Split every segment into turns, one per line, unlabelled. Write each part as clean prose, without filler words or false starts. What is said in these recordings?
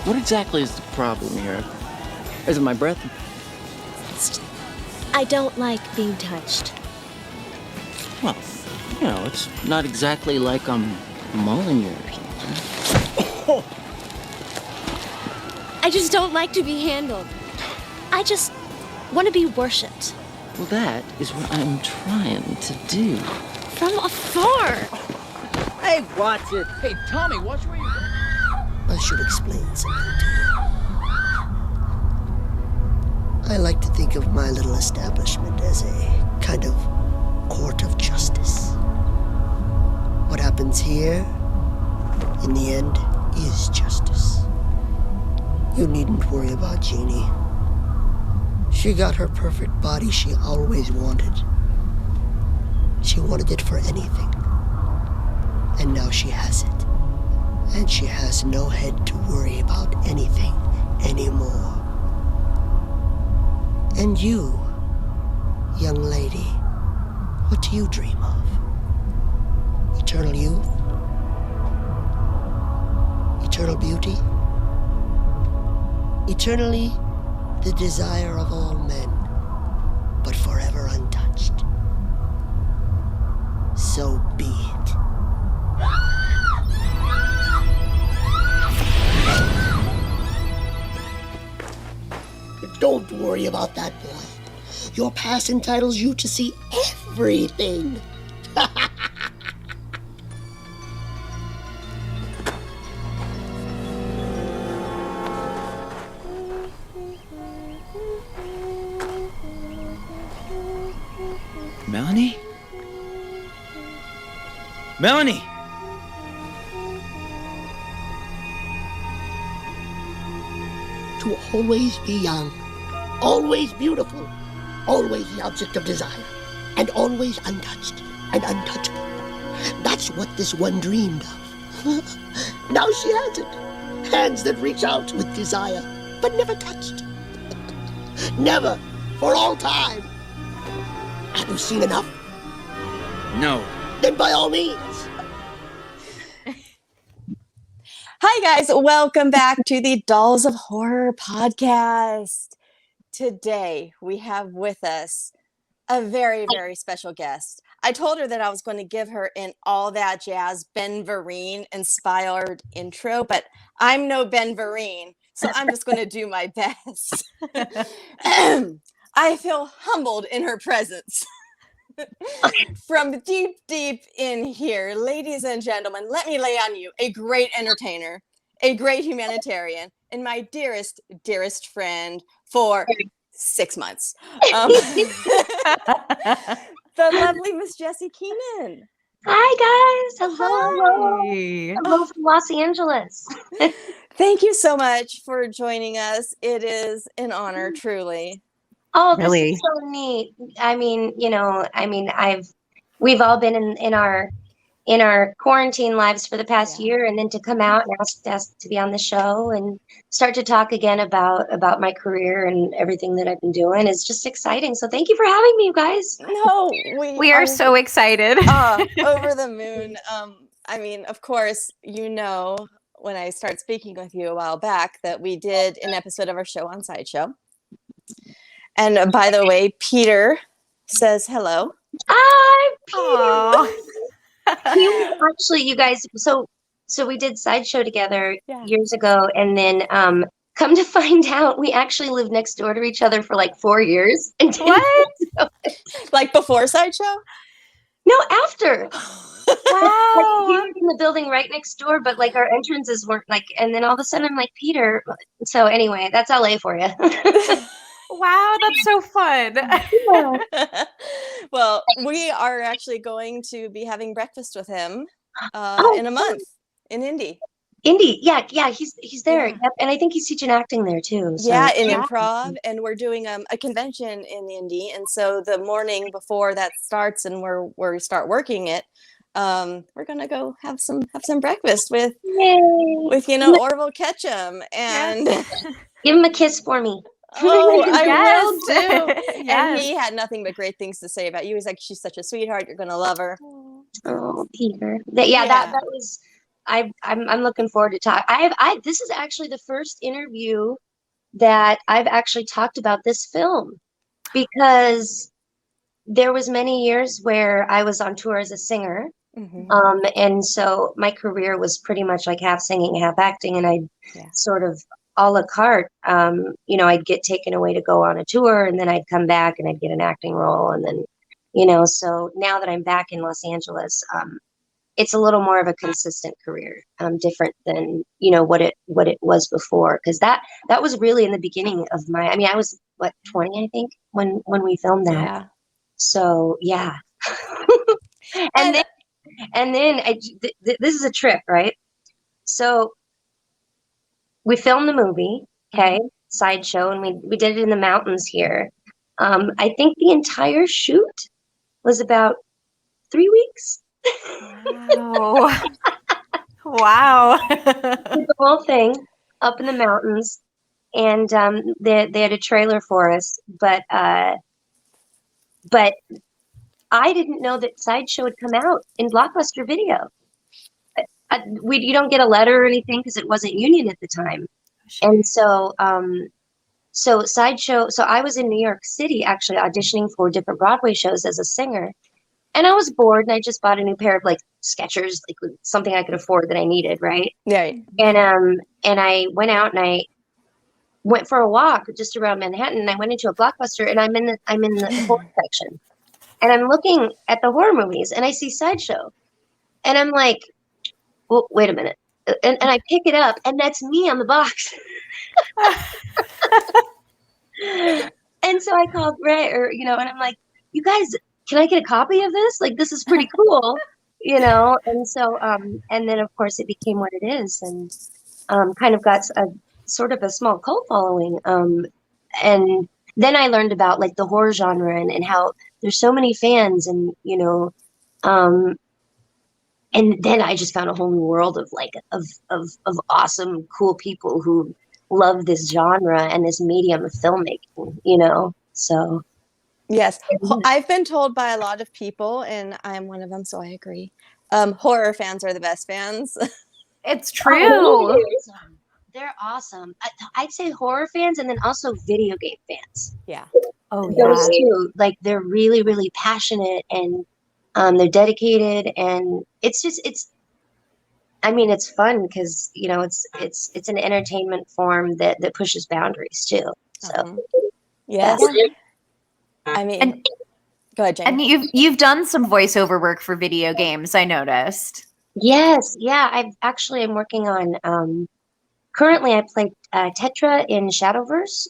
What exactly is the problem here? Is it my breath?
I don't like being touched.
Well, it's not exactly like I'm mulling you or something.
I just don't like to be handled. I just want to be worshipped.
Well, that is what I'm trying to do.
From afar.
Hey, watch it. Hey, Tommy, watch where you're going.
I should explain something to you. I like to think of my little establishment as a kind of court of justice. What happens here, in the end, is justice. You needn't worry about Jeannie. She got her perfect body she always wanted. She wanted it for anything. And now she has it. And she has no head to worry about anything anymore. And you, young lady, what do you dream of? Eternal youth? Eternal beauty? Eternally the desire of all men, but forever untouched. So be it. Don't worry about that, boy. Your pass entitles you to see everything.
Melanie? Melanie!
To always be young, always beautiful, always the object of desire, and always untouched and untouchable. That's what this one dreamed of. Now she has it. Hands that reach out with desire, but never touched. Never, for all time. Have you seen enough?
No.
Then by all means.
Hi, guys. Welcome back to the Dolls of Horror podcast. Today, we have with us a very, very special guest. I told her that I was going to give her an All That Jazz Ben Vereen inspired intro, but I'm no Ben Vereen, so I'm just going to do my best. I feel humbled in her presence. From deep, deep in here, ladies and gentlemen, let me lay on you a great entertainer, a great humanitarian, and my dearest, dearest friend for 6 months. The lovely Miss Jessi Keenan.
Hi, guys. Hello.
Hi.
Hello from Los Angeles.
Thank you so much for joining us. It is an honor, truly.
Oh, this
Really?
is so neat. We've all been in our quarantine lives for the past year, and then to come out and ask to be on the show and start to talk again about my career and everything that I've been doing is just exciting. So thank you for having me, you guys.
No,
We are so excited.
over the moon. Of course, when I started speaking with you a while back that we did an episode of our show on Sideshow. And by the way, Peter says hello.
Hi, Peter. Actually, you guys, so we did Sideshow together years ago, and then come to find out, we actually lived next door to each other for like 4 years.
What? Like before Sideshow?
No, after.
Wow.
Like, we were in the building right next door, but like our entrances weren't like, and then all of a sudden I'm like, Peter. So anyway, that's LA for you.
Wow, that's so fun.
Well, we are actually going to be having breakfast with him in a month in Indy.
Indy, yeah, he's there. Yep. And I think he's teaching acting there too. So.
Yeah, in improv, and we're doing a convention in Indy, and so the morning before that starts and where we start working it, we're gonna go have some breakfast with Orville Ketchum and
give him a kiss for me.
Oh, I will do.
Yes.
And he had nothing but great things to say about you. He's like, she's such a sweetheart. You're gonna love her.
Oh, Peter. That I'm looking forward to talk. This is actually the first interview that I've actually talked about this film, because there was many years where I was on tour as a singer. And so my career was pretty much like half singing, half acting, and I'd sort of a la carte, I'd get taken away to go on a tour, and then I'd come back and I'd get an acting role, and then, so now that I'm back in Los Angeles, it's a little more of a consistent career, different than, what it was before. Cause that was really in the beginning of I was 20, I think, when we filmed that.
Yeah.
So yeah. and then this is a trip, right? So we filmed the movie, okay, Sideshow, and we did it in the mountains here. I think the entire shoot was about 3 weeks.
Wow. Wow.
The whole thing up in the mountains, and they had a trailer for us, but I didn't know that Sideshow had come out in Blockbuster Video. You don't get a letter or anything because it wasn't union at the time. And so Sideshow, so I was in New York City actually auditioning for different Broadway shows as a singer. And I was bored, and I just bought a new pair of like Skechers, like something I could afford that I needed, right?
Yeah.
And I went out and I went for a walk just around Manhattan, and I went into a Blockbuster, and I'm in the horror section. And I'm looking at the horror movies, and I see Sideshow. And I'm like, well, wait a minute. And I pick it up, and that's me on the box. And so I called Ray, and I'm like, you guys, can I get a copy of this? Like, this is pretty cool, And so, and then of course it became what it is, and kind of got a sort of a small cult following. And then I learned about like the horror genre and how there's so many fans, and and then I just found a whole new world of like of awesome, cool people who love this genre and this medium of filmmaking, So
yes, I've been told by a lot of people, and I'm one of them, so I agree. Horror fans are the best fans.
It's true.
Oh, they're awesome. I'd say horror fans, and then also video game fans.
Yeah.
Oh yeah.
Those two, like, they're really, really passionate, and they're dedicated, and it's fun because it's an entertainment form that pushes boundaries too. So
yes.
And
go ahead, Jane.
And you've done some voiceover work for video games, I noticed.
Yes, yeah. I'm working on. Currently, I play Tetra in Shadowverse,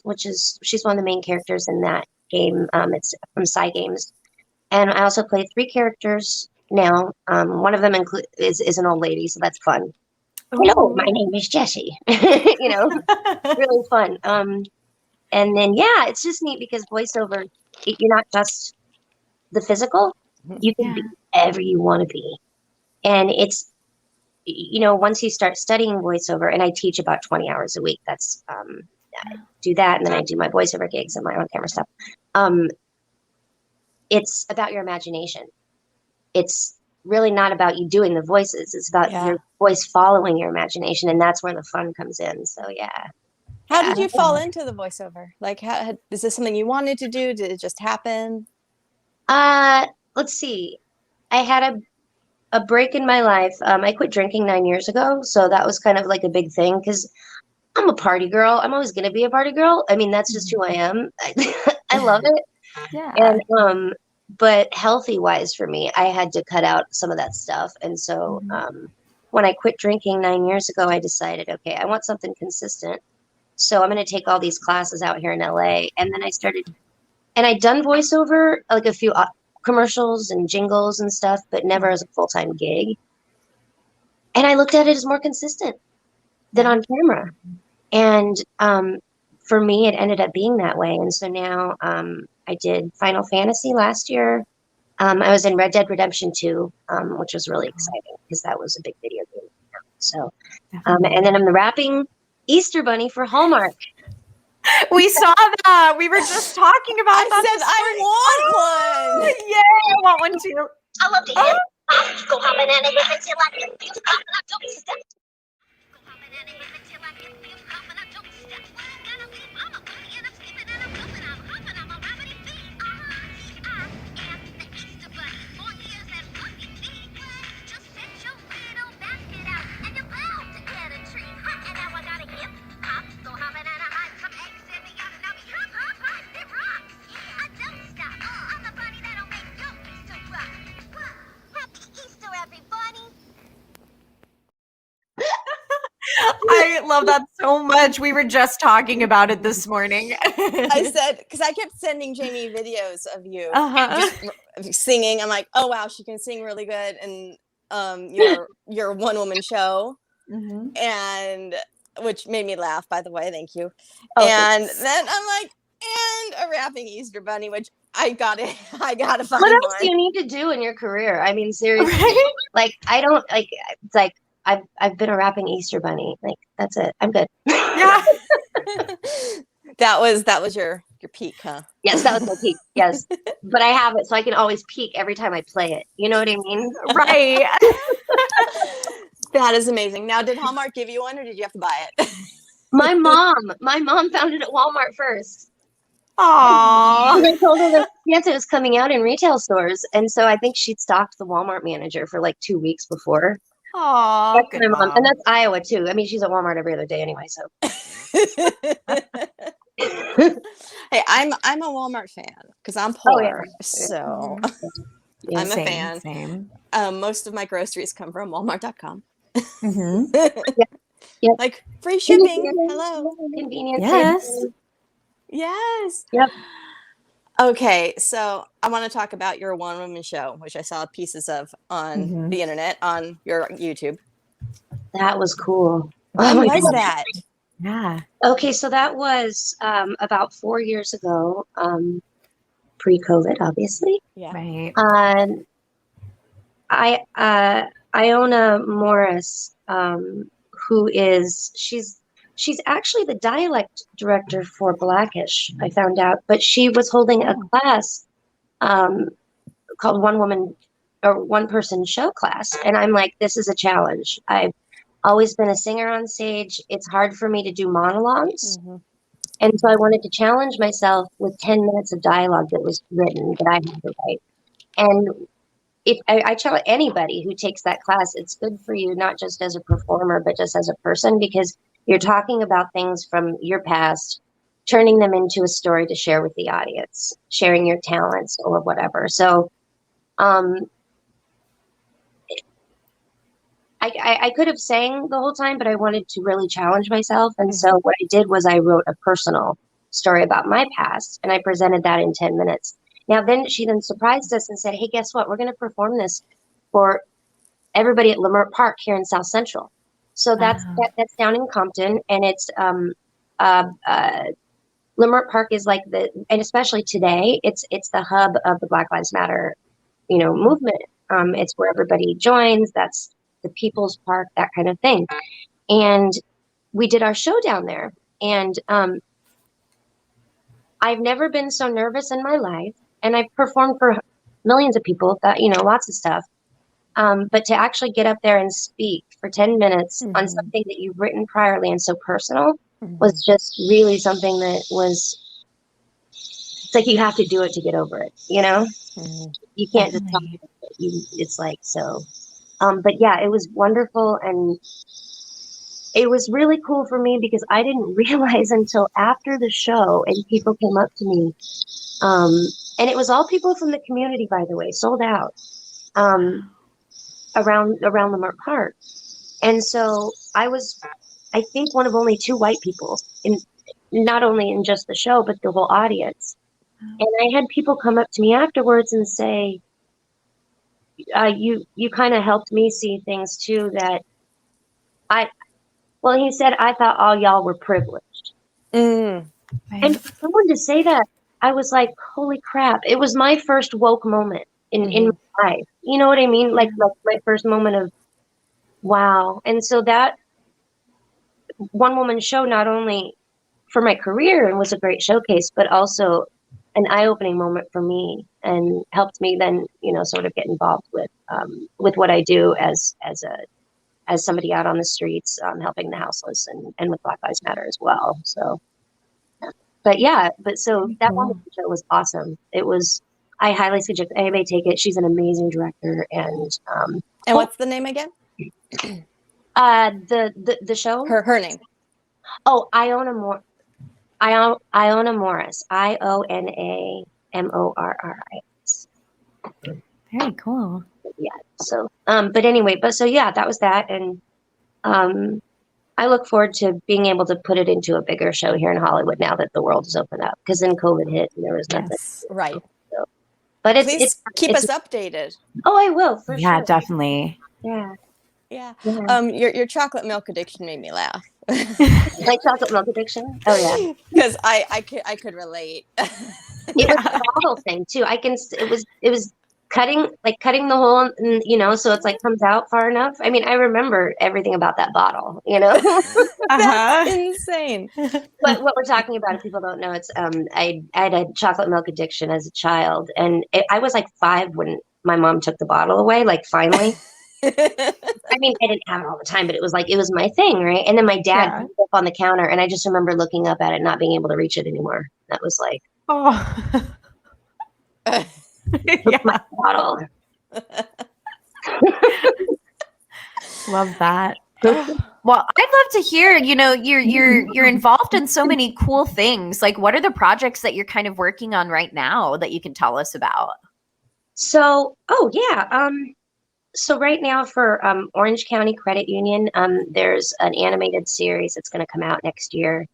she's one of the main characters in that game. It's from Cygames, and I also play 3 characters now. One of them is an old lady, so that's fun.
Ooh.
Hello, my name is Jessi. Really fun. And then it's just neat because voiceover, you're not just the physical; you can be whatever you want to be, and it's. Once you start studying voiceover, and I teach about 20 hours a week, I do that, and then I do my voiceover gigs and my on camera stuff. It's about your imagination. It's really not about you doing the voices. It's about your voice following your imagination, and that's where the fun comes in. So, yeah.
How did you fall into the voiceover? Like, is this something you wanted to do? Did it just happen?
Let's see. I had a break in my life. I quit drinking 9 years ago, so that was kind of like a big thing because I'm a party girl. I'm always going to be a party girl. I mean, that's just who I am. I love it.
Yeah.
And but healthy wise for me, I had to cut out some of that stuff. And so when I quit drinking 9 years ago, I decided, okay, I want something consistent. So I'm going to take all these classes out here in LA. And then I started, and I'd done voiceover, like a few commercials and jingles and stuff, but never as a full-time gig. And I looked at it as more consistent than on camera. And for me, it ended up being that way. And so now I did Final Fantasy last year. I was in Red Dead Redemption 2, which was really exciting because that was a big video game. So, and then I'm the rapping Easter Bunny for Hallmark.
We saw that. We were just talking about that.
I said I want one.
Yeah, I want one too.
I love to eat it. Go hop banana with it till I get you up and I don't step. Go hop banana with it till I get you up and I don't step. Gotta leave, I'm a booty and I'm skipping and I'm jumping, I'm hopping, I'm a rabbity bee. I am the Easter bunny. 4 years and lucky me. Just set your little basket out and you're bound to get a treat. And now I gotta hip hop, go hop banana hide some eggs in the oven. Now be hop hop hop, it rocks. I don't stop. I'm the bunny that'll make your Easter rock. Happy Easter, everybody.
I love that so much. We were just talking about it this morning.
I said, because I kept sending Jamie videos of you just singing. I'm like, oh wow, she can sing really good, and your one woman show, and which made me laugh. By the way, thank you.
Oh,
and then I'm like, and a rapping Easter bunny, which I gotta find
what else
one.
do you need to do in your career? I mean, seriously, like I don't like. It's like I've been a rapping Easter bunny. Like that's it. I'm good.
Yeah.
that was your peak, huh?
Yes, that was my peak. Yes, but I have it, so I can always peak every time I play it. You know what I mean?
Right.
That is amazing. Now, did Hallmark give you one, or did you have to buy it?
My mom found it at Walmart first.
Aww.
I told her that yes, it was coming out in retail stores, and so I think she'd stalked the Walmart manager for like 2 weeks before.
Aww.
That's
Good
my mom,
mom.
and that's Iowa too. I mean, she's at Walmart every other day anyway. So
Hey, I'm a Walmart fan because I'm poor,
Oh, yeah.
so
Yeah,
I'm a fan.
Same.
Most of my groceries come from Walmart.com.
Yep.
Like free shipping. Hello.
Convenience.
Yes.
Yes.
Yep.
Okay, so I want to talk about your one woman show, which I saw pieces of on the internet on your YouTube.
That was cool.
When
my
was
God.
that?
Yeah.
Okay, so that was about 4 years ago, pre-COVID, obviously.
Yeah.
Right.
Iona Morris, who is she's actually the dialect director for Blackish. I found out, but she was holding a class called One Person Show class, and I'm like, this is a challenge. I've always been a singer on stage. It's hard for me to do monologues. And so I wanted to challenge myself with 10 minutes of dialogue that was written that I had to write. And if I challenge anybody who takes that class, it's good for you, not just as a performer, but just as a person, because you're talking about things from your past, turning them into a story to share with the audience, sharing your talents or whatever. So I could have sang the whole time, but I wanted to really challenge myself. And so what I did was I wrote a personal story about my past, and I presented that in 10 minutes. Now, she then surprised us and said, hey, guess what? We're going to perform this for everybody at Leimert Park here in South Central. So that's down in Compton, and it's Leimert Park is like and especially today, it's the hub of the Black Lives Matter, movement. It's where everybody joins. That's the People's Park, that kind of thing. And we did our show down there, and I've never been so nervous in my life. And I've performed for millions of people, that lots of stuff. But to actually get up there and speak for 10 minutes on something that you've written priorly and so personal was just really something that was, it's like you have to do it to get over it, You can't just talk about it. It's like, so, but yeah, it was wonderful. And it was really cool for me because I didn't realize until after the show and people came up to me, and it was all people from the community, by the way, sold out, around Leimert Park. And so I was, I think, one of only 2 white people not only in just the show, but the whole audience. And I had people come up to me afterwards and say, you kind of helped me see things too, that he said, I thought all y'all were privileged. And for someone to say that, I was like, holy crap. It was my first woke moment in my life. You know what I mean? Like my first moment of, wow. And so that one woman show, not only for my career and was a great showcase, but also an eye-opening moment for me, and helped me then, sort of get involved with what I do as somebody out on the streets, helping the houseless and with Black Lives Matter as well. So, so that one show was awesome. I highly suggest anybody take it. She's an amazing director, and
what's the name again?
the show.
Her name.
Oh, Iona Morris. IONAMORRIS.
Very cool.
Yeah. So, but anyway, that was that, and I look forward to being able to put it into a bigger show here in Hollywood now that the world has opened up. Because then COVID hit and there was nothing.
Yes, right.
So, but
Please keep us updated.
Oh, I will for sure.
Yeah, definitely.
Yeah.
Yeah. Your chocolate milk addiction made me laugh.
My chocolate milk addiction. Oh yeah.
Because I could relate.
It was the bottle thing too. It was cutting the hole, so it's like comes out far enough. I mean, I remember everything about that bottle,
That's insane.
But what we're talking about, if people don't know, it's I had a chocolate milk addiction as a child, and I was like 5 when my mom took the bottle away, like finally. I mean, I didn't have it all the time, but it was my thing, right? And then my dad put it up on the counter, and I just remember looking up at it, not being able to reach it anymore. That was like, my bottle.
Love that. Well, I'd love to hear, you're involved in so many cool things. Like, what are the projects that you're kind of working on right now that you can tell us about?
So, so right now for Orange County Credit Union, there's an animated series that's going to come out next year.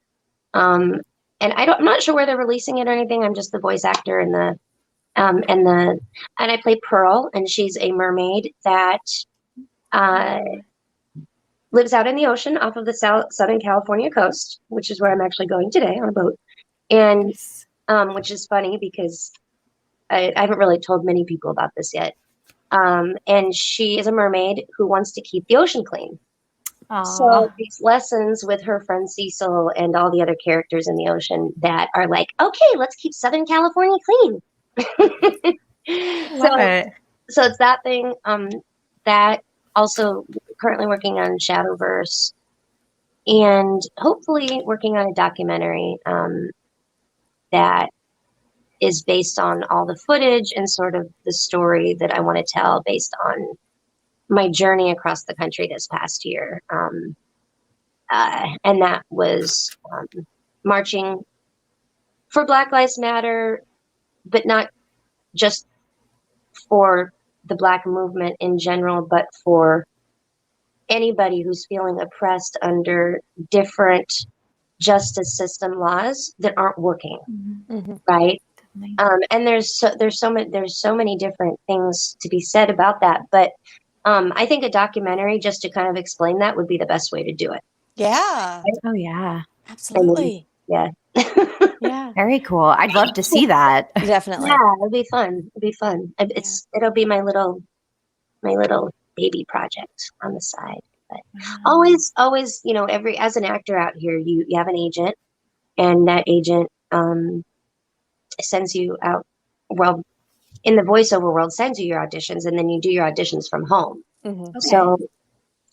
And I'm not sure where they're releasing it or anything. I'm just the voice actor and I play Pearl, and she's a mermaid that lives out in the ocean off of the Southern California coast, which is where I'm actually going today on a boat. And which is funny because I haven't really told many people about this yet. And she is a mermaid who wants to keep the ocean clean. Aww. So these lessons with her friend Cecil and all the other characters in the ocean that are like, okay, let's keep Southern California clean. So it's that thing. That also currently working on Shadowverse, and hopefully working on a documentary that is based on all the footage and sort of the story that I want to tell based on my journey across the country this past year. And that was marching for Black Lives Matter, but not just for the Black movement in general, but for anybody who's feeling oppressed under different justice system laws that aren't working, right? And there's so many different things to be said about that, but I think a documentary just to kind of explain that would be the best way to do it.
Yeah.
Oh yeah,
absolutely.
Yeah.
Yeah.
Very cool. I'd love to see that.
Definitely.
Yeah, it'll be fun. It'll be my little baby project on the side. But always, as an actor out here, you have an agent, and that agent sends you out. Well, in the voiceover world, sends you your auditions, and then you do your auditions from home.
Mm-hmm. Okay.
So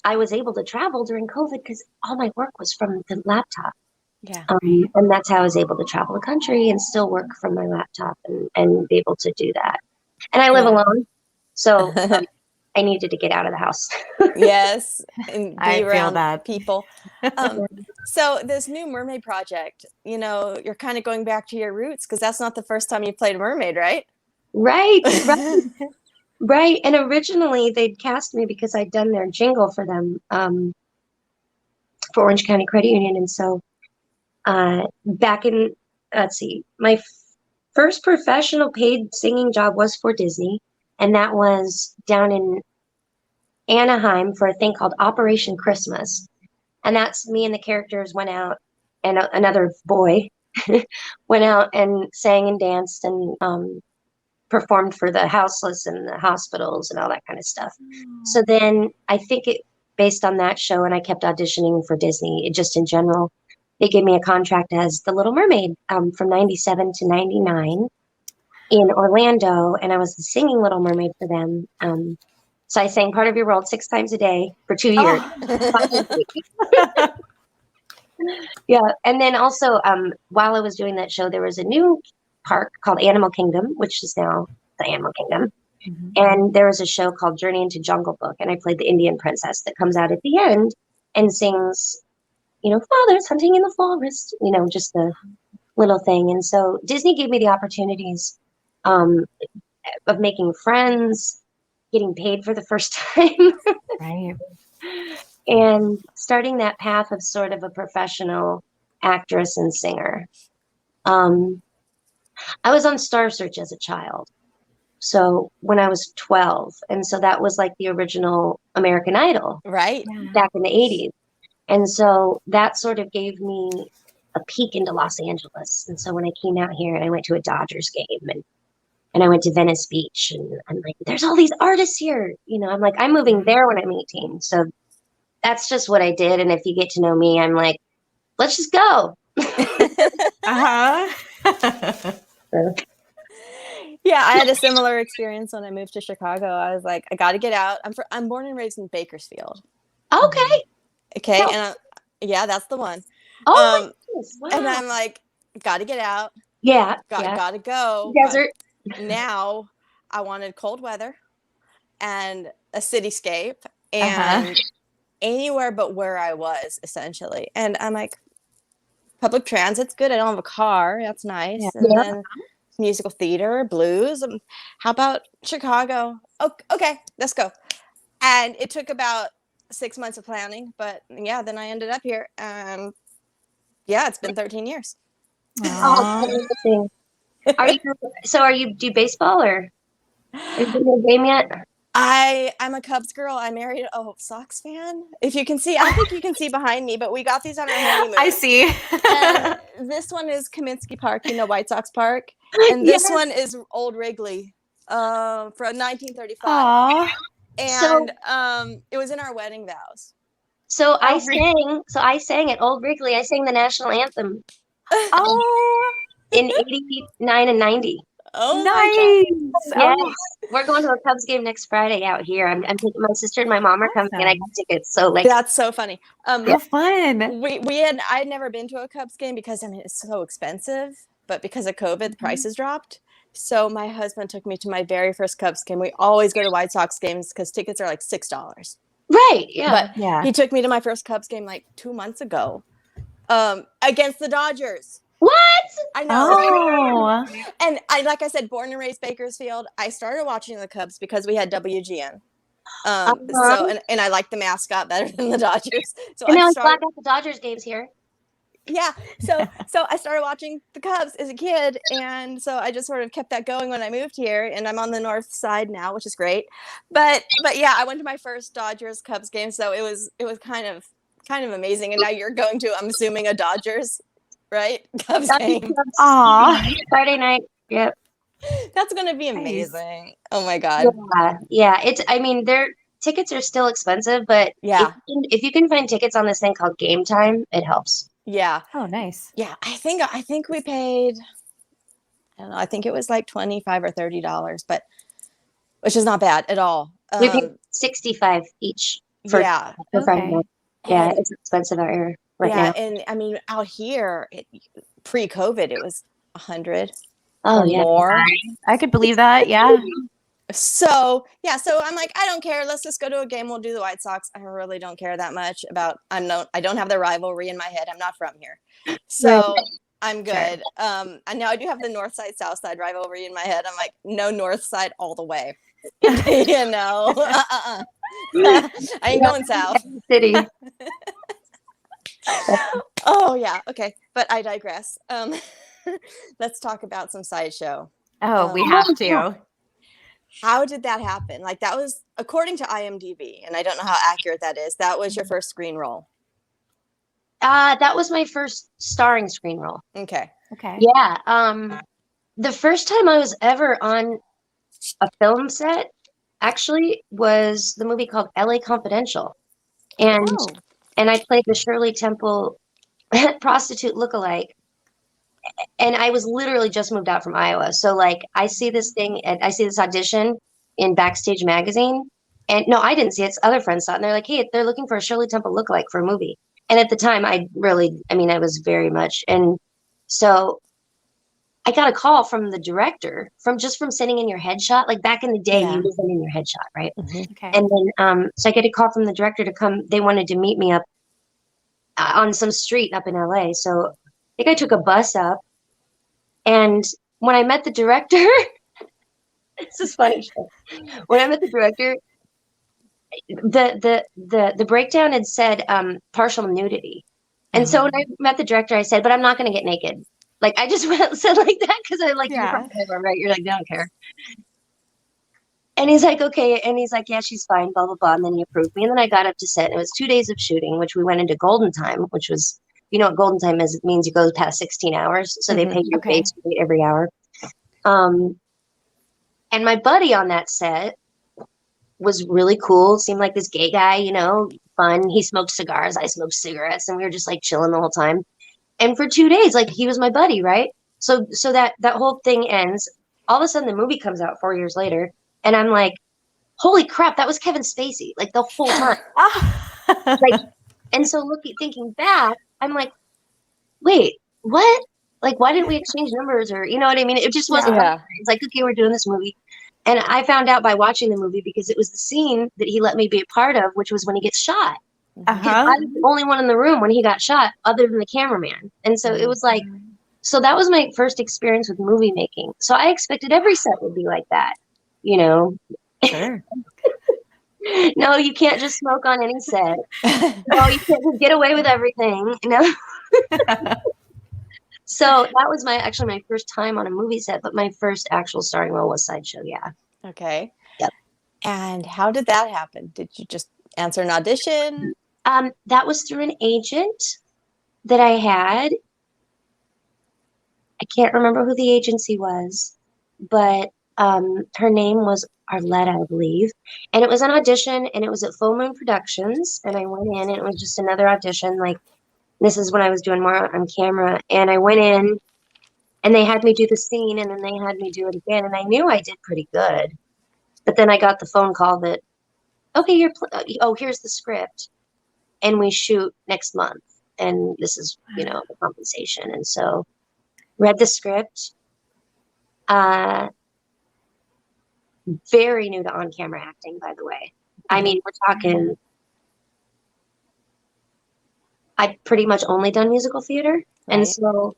I was able to travel during COVID because all my work was from the laptop.
Yeah.
And that's how I was able to travel the country and still work from my laptop and be able to do that. And I live alone, so I needed to get out of the house.
Yes, and be around
that.
people. So this new mermaid project, you're kind of going back to your roots because that's not the first time you played a mermaid, right?
Right. Right. And originally they'd cast me because I'd done their jingle for them, for Orange County Credit Union. And so back in, my first professional paid singing job was for Disney. And that was down in Anaheim for a thing called Operation Christmas. And that's me and the characters went out, and another boy went out and sang and danced and performed for the houseless and the hospitals and all that kind of stuff. So then I think based on that show, and I kept auditioning for Disney, just in general, they gave me a contract as the Little Mermaid from 97 to 99. in Orlando, and I was the singing Little Mermaid for them. So I sang Part of Your World 6 times a day for 2 years. Yeah, and then also while I was doing that show, there was a new park called Animal Kingdom, which is now the Animal Kingdom.
Mhm.
And there was a show called Journey into Jungle Book, and I played the Indian princess that comes out at the end and sings, fathers hunting in the forest, just the little thing. And so Disney gave me the opportunities um, of making friends, getting paid for the first time,
Right.
and starting that path of sort of a professional actress and singer. I was on Star Search as a child. So when I was 12, and so that was like the original American Idol
Right.
back in the 80s. And so that sort of gave me a peek into Los Angeles. And so when I came out here and I went to a Dodgers game and I went to Venice Beach, and I'm like, there's all these artists here. I'm like, I'm moving there when I'm 18. So that's just what I did. And if you get to know me, I'm like, let's just go.
Uh-huh.
Yeah, I had a similar experience when I moved to Chicago. I was like, I got to get out. I'm born and raised in Bakersfield.
Okay.
Okay,
No.
and yeah, that's the one.
Oh my
Um,
goodness. Wow.
And I'm like, got to get out.
yeah.
Got to go.
Desert.
But now I wanted cold weather and a cityscape and anywhere but where I was, essentially. And I'm like, public transit's good. I don't have a car. That's nice.
Yeah.
And then musical theater, blues. How about Chicago? Oh, okay, let's go. And it took about 6 months of planning, but yeah, then I ended up here, and yeah, it's been 13 years.
Oh, amazing. Are you do baseball or are you doing a game yet?
I'm a Cubs girl. I married a Sox fan. If you can see, I don't think you can see behind me, but we got these on our honeymoon.
I see.
And this one is Kaminsky Park, White Sox Park. And this one is Old Wrigley from 1935.
Aww.
And it was in our wedding vows.
So I sang at Old Wrigley. I sang the national anthem
Oh,
in 89 and 90.
Oh,
nice.
Yes.
Oh,
We're going to a Cubs game next Friday out here. I'm taking my sister and my mom are coming, and I got tickets. So
that's so funny.
how fun.
I had never been to a Cubs game because it's so expensive, but because of COVID, the prices dropped. So my husband took me to my very first Cubs game. We always go to White Sox games because tickets are like $6.
Right. Yeah.
But he took me to my first Cubs game like 2 months ago against the Dodgers.
What?
I know.
Oh.
And like I said, born and raised Bakersfield. I started watching the Cubs because we had WGN. So and I like the mascot better than the Dodgers. So
and I got the Dodgers games here.
Yeah. So I started watching the Cubs as a kid, and so I just sort of kept that going when I moved here, and I'm on the north side now, which is great. But yeah, I went to my first Dodgers Cubs game, so it was kind of amazing. And now you're going to, I'm assuming, a Dodgers, right? Cubs game.
Aw.
Friday night. Yep.
That's going to be amazing. Oh my God.
Yeah. Their tickets are still expensive, but
yeah,
if you can find tickets on this thing called Game Time, it helps.
Yeah.
Oh, nice.
Yeah. I think we paid, I don't know, I think it was like $25 or $30, but which is not bad at all.
We paid $65 each for Friday night. Yeah, it's expensive out here now.
And I mean, out here, pre-COVID, it was $100
or
more.
I could believe that. Yeah.
So I'm like, I don't care. Let's just go to a game. We'll do the White Sox. I really don't care that much about. I don't have the rivalry in my head. I'm not from here, so I'm good. And now I do have the North Side South Side rivalry in my head. I'm like, no, North Side all the way. I ain't going south.
City.
Oh yeah, okay, but I digress. Let's talk about some Sideshow.
Oh, we have to.
How did that happen? Like, that was, according to IMDb, and I don't know how accurate that is, that was your first screen role.
That was my first starring screen role.
Okay.
Yeah. The first time I was ever on a film set actually was the movie called LA Confidential. And I played the Shirley Temple prostitute lookalike. and I was literally just moved out from Iowa. So like I see this thing and I see this audition in Backstage magazine. And no, I didn't see it. It's other friends saw it. And they're like, hey, they're looking for a Shirley Temple lookalike for a movie. And at the time I was very much. And so I got a call from the director from sending in your headshot. Like back in the day, you would send in your headshot, right?
Okay.
And then, so I get a call from the director to come. They wanted to meet me up on some street up in LA. So I think I took a bus up. And when I met the director, this is funny. When I met the director, the breakdown had said partial nudity. And so when I met the director, I said, but I'm not going to get naked. Like, I just said like that because I like, you're from Iowa, right? You're like, I don't care. And he's like, okay. And he's like, yeah, she's fine, blah, blah, blah. And then he approved me. And then I got up to set. And it was 2 days of shooting, which we went into golden time, which was, you know what golden time is? It means you go past 16 hours. So they pay your base rate every hour. And my buddy on that set was really cool. Seemed like this gay guy, you know, fun. He smoked cigars. I smoked cigarettes. And we were just like chilling the whole time. And for 2 days, like he was my buddy, right? So that whole thing ends. All of a sudden the movie comes out 4 years later. And I'm like, holy crap, that was Kevin Spacey, like the whole time. Like, and so thinking back, I'm like, wait, what? Like, why didn't we exchange numbers? Or, you know what I mean? It just wasn't. It's like, okay, we're doing this movie. And I found out by watching the movie because it was the scene that he let me be a part of, which was when he gets shot. I was the only one in the room when he got shot other than the cameraman. And so it was like, so that was my first experience with movie making. So I expected every set would be like that, you know?
Sure.
No, you can't just smoke on any set. No, you can't just get away with everything, you know? So that was my first time on a movie set, but my first actual starring role was Sideshow, yeah.
Okay.
Yep.
And how did that happen? Did you just answer an audition?
That was through an agent that I had. I can't remember who the agency was, but her name was Arletta, I believe. And it was an audition, and it was at Full Moon Productions. And I went in, and it was just another audition. Like, this is when I was doing more on camera. And I went in, and they had me do the scene, and then they had me do it again. And I knew I did pretty good. But then I got the phone call that, okay, here's the script. And we shoot next month. And this is, you know, the compensation. And so read the script. Very new to on-camera acting, by the way. I mean, we're talking, I've pretty much only done musical theater. Right. And so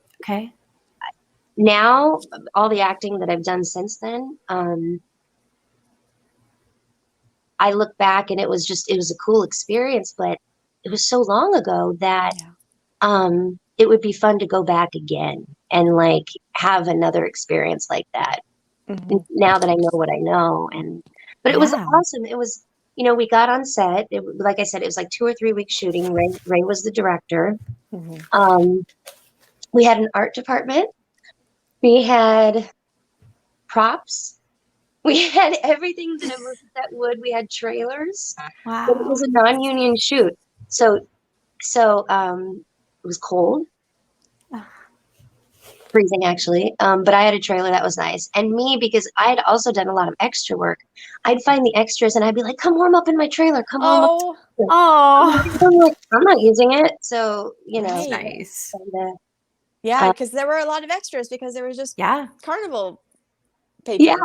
now all the acting that I've done since then, I look back and it was a cool experience, but it was so long ago that it would be fun to go back again and like have another experience like that. Now that I know what I know. But it was awesome. It was, you know, we got on set. Like I said, it was like 2 or 3 weeks shooting. Ray was the director. We had an art department. We had props. We had everything that a movie set would. We had trailers. Wow. But it was a non-union shoot. So it was cold. Freezing, actually. But I had a trailer that was nice. And me, because I had also done a lot of extra work, I'd find the extras and I'd be like, come warm up in my trailer. Come warm up. Oh. I'm like, I'm not using it. So, you know.
That's nice.
Yeah, because there were a lot of extras because there was just carnival patrons.
Yeah.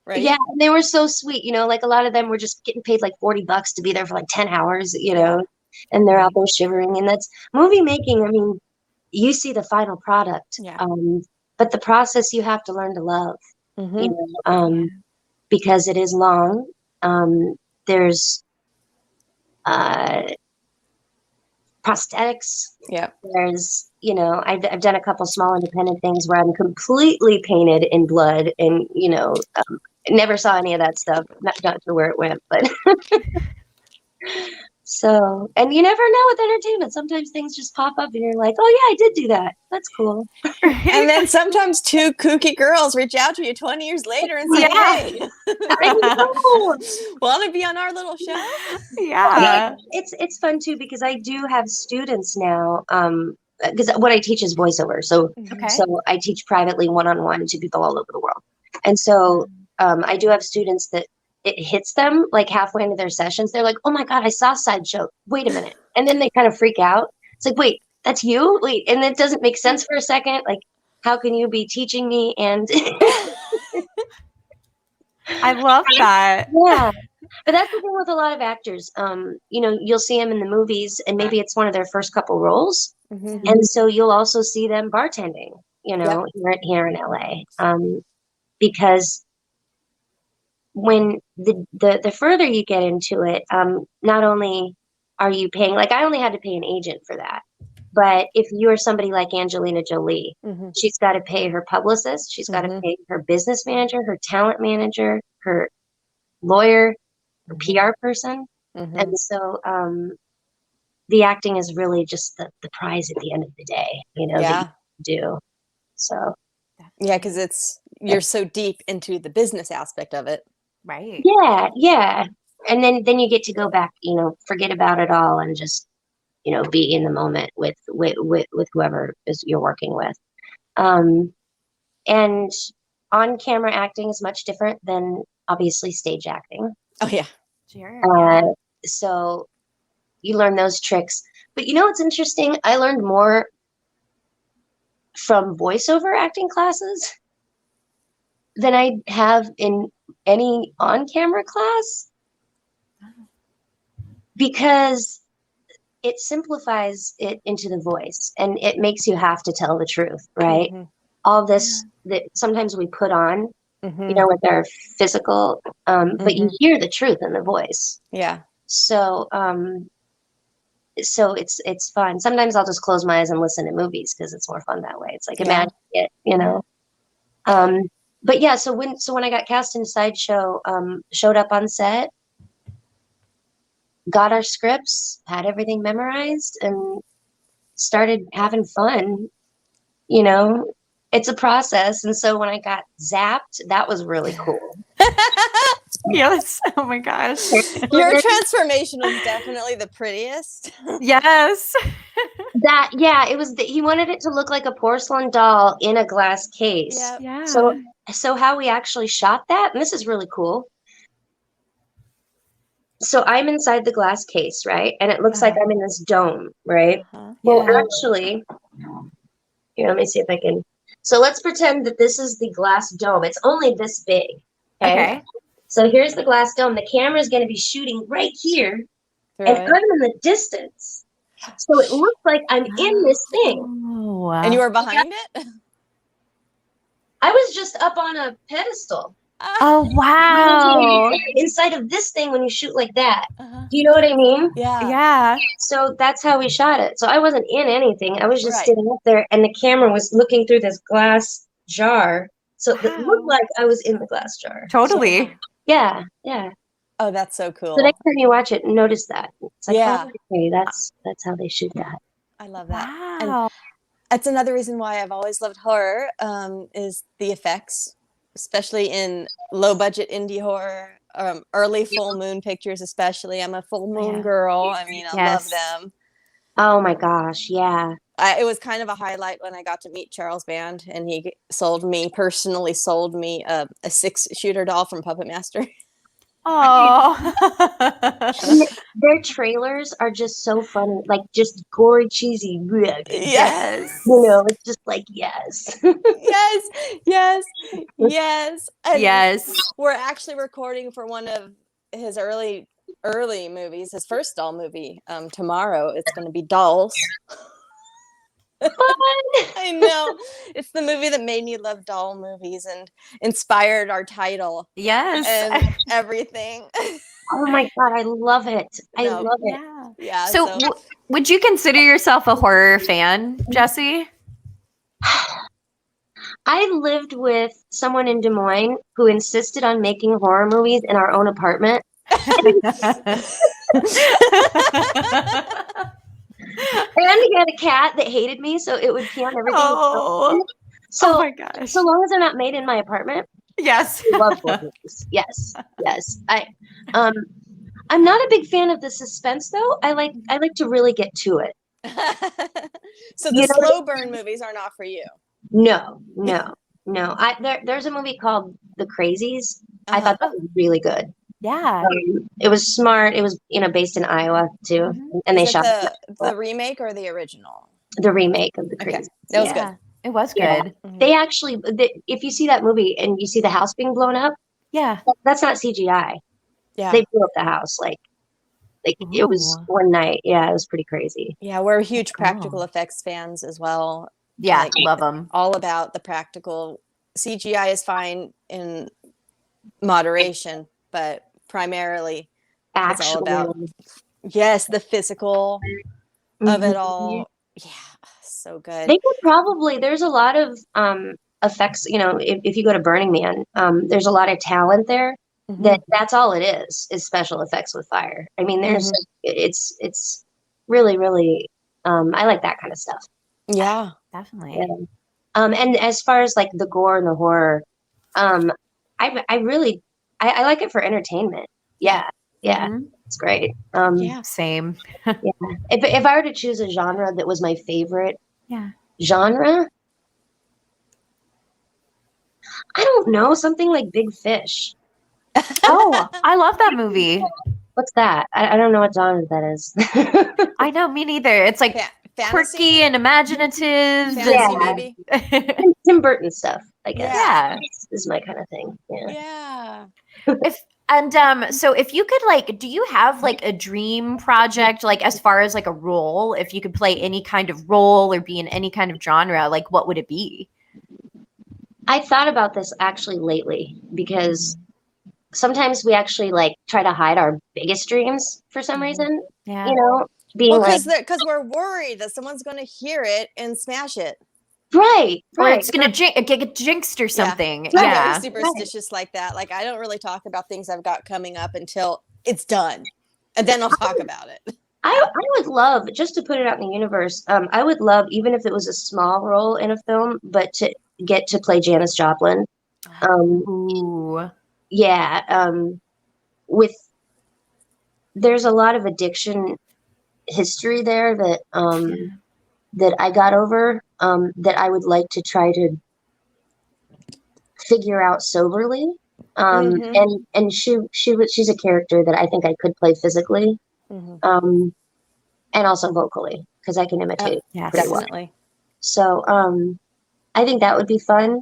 Right?
Yeah, and they were so sweet. You know, like a lot of them were just getting paid like $40 to be there for like 10 hours, you know, and they're out there shivering. And that's movie making. I mean, you see the final product, but the process you have to learn to love, you know, because it is long. There's prosthetics. Yeah. There's, you know, I've done a couple small independent things where I'm completely painted in blood, and you know, never saw any of that stuff. Not sure where it went, but. So, and you never know with entertainment. Sometimes things just pop up and you're like, oh yeah, I did do that. That's cool.
And then sometimes 2 kooky girls reach out to you 20 years later and say, hey, want to be on our little show?
Yeah. It's fun too, because I do have students now because what I teach is voiceover. So,
Okay.
so I teach privately one-on-one to people all over the world. And so I do have students that it hits them like halfway into their sessions. They're like, oh my God, I saw Sideshow. Wait a minute. And then they kind of freak out. It's like, wait, that's you? Wait, and it doesn't make sense for a second. Like, how can you be teaching me? And
I love that.
yeah. But that's the thing with a lot of actors. You know, you'll see them in the movies and maybe it's one of their first couple roles.
Mhm.
And so you'll also see them bartending, you know, here in LA. Because when the further you get into it, not only are you paying, like I only had to pay an agent for that. But if you're somebody like Angelina Jolie,
Mhm.
she's got to pay her publicist, she's got to
Mhm.
pay her business manager, her talent manager, her lawyer, her PR person.
Mhm.
And so the acting is really just the prize at the end of the day, you know,
Yeah.
that you do. So
Yeah, because you're so deep into the business aspect of it.
Right.
yeah. And then you get to go back, you know, forget about it all and just, you know, be in the moment with whoever is you're working with. And on camera acting is much different than obviously stage acting.
Oh yeah.
Sure.
So you learn those tricks. But you know what's interesting? I learned more from voiceover acting classes than I have in any on-camera class because it simplifies it into the voice and it makes you have to tell the truth, right?
Mhm.
All this that sometimes we put on,
Mhm.
you know, with our physical, but you hear the truth in the voice.
Yeah.
So, so it's fun. Sometimes I'll just close my eyes and listen to movies because it's more fun that way. It's like imagine it, you know. But yeah, so when I got cast in Sideshow, showed up on set, got our scripts, had everything memorized, and started having fun. You know, it's a process. And so when I got zapped, that was really cool.
Yes. Oh my gosh.
Your transformation was definitely the prettiest.
Yes.
It was he wanted it to look like a porcelain doll in a glass case.
Yep.
Yeah.
So how we actually shot that, and this is really cool. So I'm inside the glass case, right? And it looks like I'm in this dome, right?
Uh-huh.
Well,
Yeah.
actually, here, let me see if I can. So let's pretend that this is the glass dome. It's only this big.
Okay.
So here's the glass dome. The camera is going to be shooting right here,
Through
and
it.
I'm in the distance. So it looks like I'm in this thing.
Oh.
And you were behind it?
I was just up on a pedestal.
Oh wow.
Inside of this thing when you shoot like that.
Uh-huh.
Do you know what I mean?
Yeah.
Yeah.
So that's how we shot it. So I wasn't in anything. I was just
Right.
sitting up there and the camera was looking through this glass jar. So it looked like I was in the glass jar.
Totally.
Yeah.
Oh, that's so cool.
So next time you watch it, notice that. It's like,
Yeah.
oh, okay, that's how they shoot that.
I love that.
Wow.
That's another reason why I've always loved horror, is the effects, especially in low budget indie horror, early full moon pictures, especially. I'm a full moon girl. I mean, I love them.
Oh my gosh, yeah.
It was kind of a highlight when I got to meet Charles Band, and he personally sold me a 6-shooter doll from Puppet Master.
Oh.
Their trailers are just so funny, like just gory, cheesy.
Yes.
You know, it's just like, yes.
yes. And
Yes.
we're actually recording for one of his early movies, his first doll movie. Tomorrow it's going to be Dolls. I know. It's the movie that made me love doll movies and inspired our title.
Yes.
And everything.
Oh my God, I love it. I love it.
Yeah.
So would you consider yourself a horror fan, Jessi?
I lived with someone in Des Moines who insisted on making horror movies in our own apartment. And he had a cat that hated me, so it would pee on everything.
Oh my gosh.
So long as they're not made in my apartment.
Yes.
I love horror movies. Yes. I'm not a big fan of the suspense though. I like to really get to it.
So
You
the
know-
slow burn movies are not for you.
No. There's a movie called The Crazies. I
Uh-huh.
thought that was really good.
Yeah.
It was smart. It was, based in Iowa too, and they
Is it
shot
the remake or the original?
the remake of The
Okay,
Crazies.
that was
Yeah.
good.
It was
Yeah.
good.
They actually, if you see that movie and you see the house being blown up,
Yeah.
that's not CGI.
Yeah.
They blew up the house like it was
Ooh.
one night. Yeah, it was pretty crazy.
Yeah, we're huge
cool.
practical effects fans as well.
Yeah.
Like,
Love them.
all about the practical. CGI is fine in moderation, but primarily it's all about the physical of it all. Yeah, so good.
They could probably. There's a lot of effects. If you go to Burning Man, there's a lot of talent there. That's all it is special effects with fire. I mean, it's really, really. I like that kind of stuff.
Yeah,
Definitely.
Yeah. And as far as like the gore and the horror, I really I like it for entertainment. Yeah. It's great.
Same.
If I were to choose a genre that was my favorite genre, I don't know, something like Big Fish.
Oh, I love that movie.
What's that? I don't know what genre that is.
I know, me neither. It's like quirky and imaginative.
fantasy maybe.
Tim Burton stuff, I guess.
Yeah.
Is my kind of thing.
Yeah.
So if you could do you have like a dream project, like as far as like a role, if you could play any kind of role or be in any kind of genre, like what would it be?
I thought about this actually lately because sometimes we actually try to hide our biggest dreams for some reason.
Yeah.
Being
because we're worried that someone's going to hear it and smash it.
Right.
Or it's gonna get jinxed or something.
I'm
Yeah.
very superstitious like that. Like, I don't really talk about things I've got coming up until it's done, and then I'll talk about it.
I would love, just to put it out in the universe, I would love, even if it was a small role in a film, but to get to play Janis Joplin.
Ooh.
Yeah. There's a lot of addiction history there that I got over, that I would like to try to figure out soberly. And she's a character that I think I could play physically, and also vocally, because I can imitate.
Yes.
pretty well.
Definitely.
So I think that would be fun.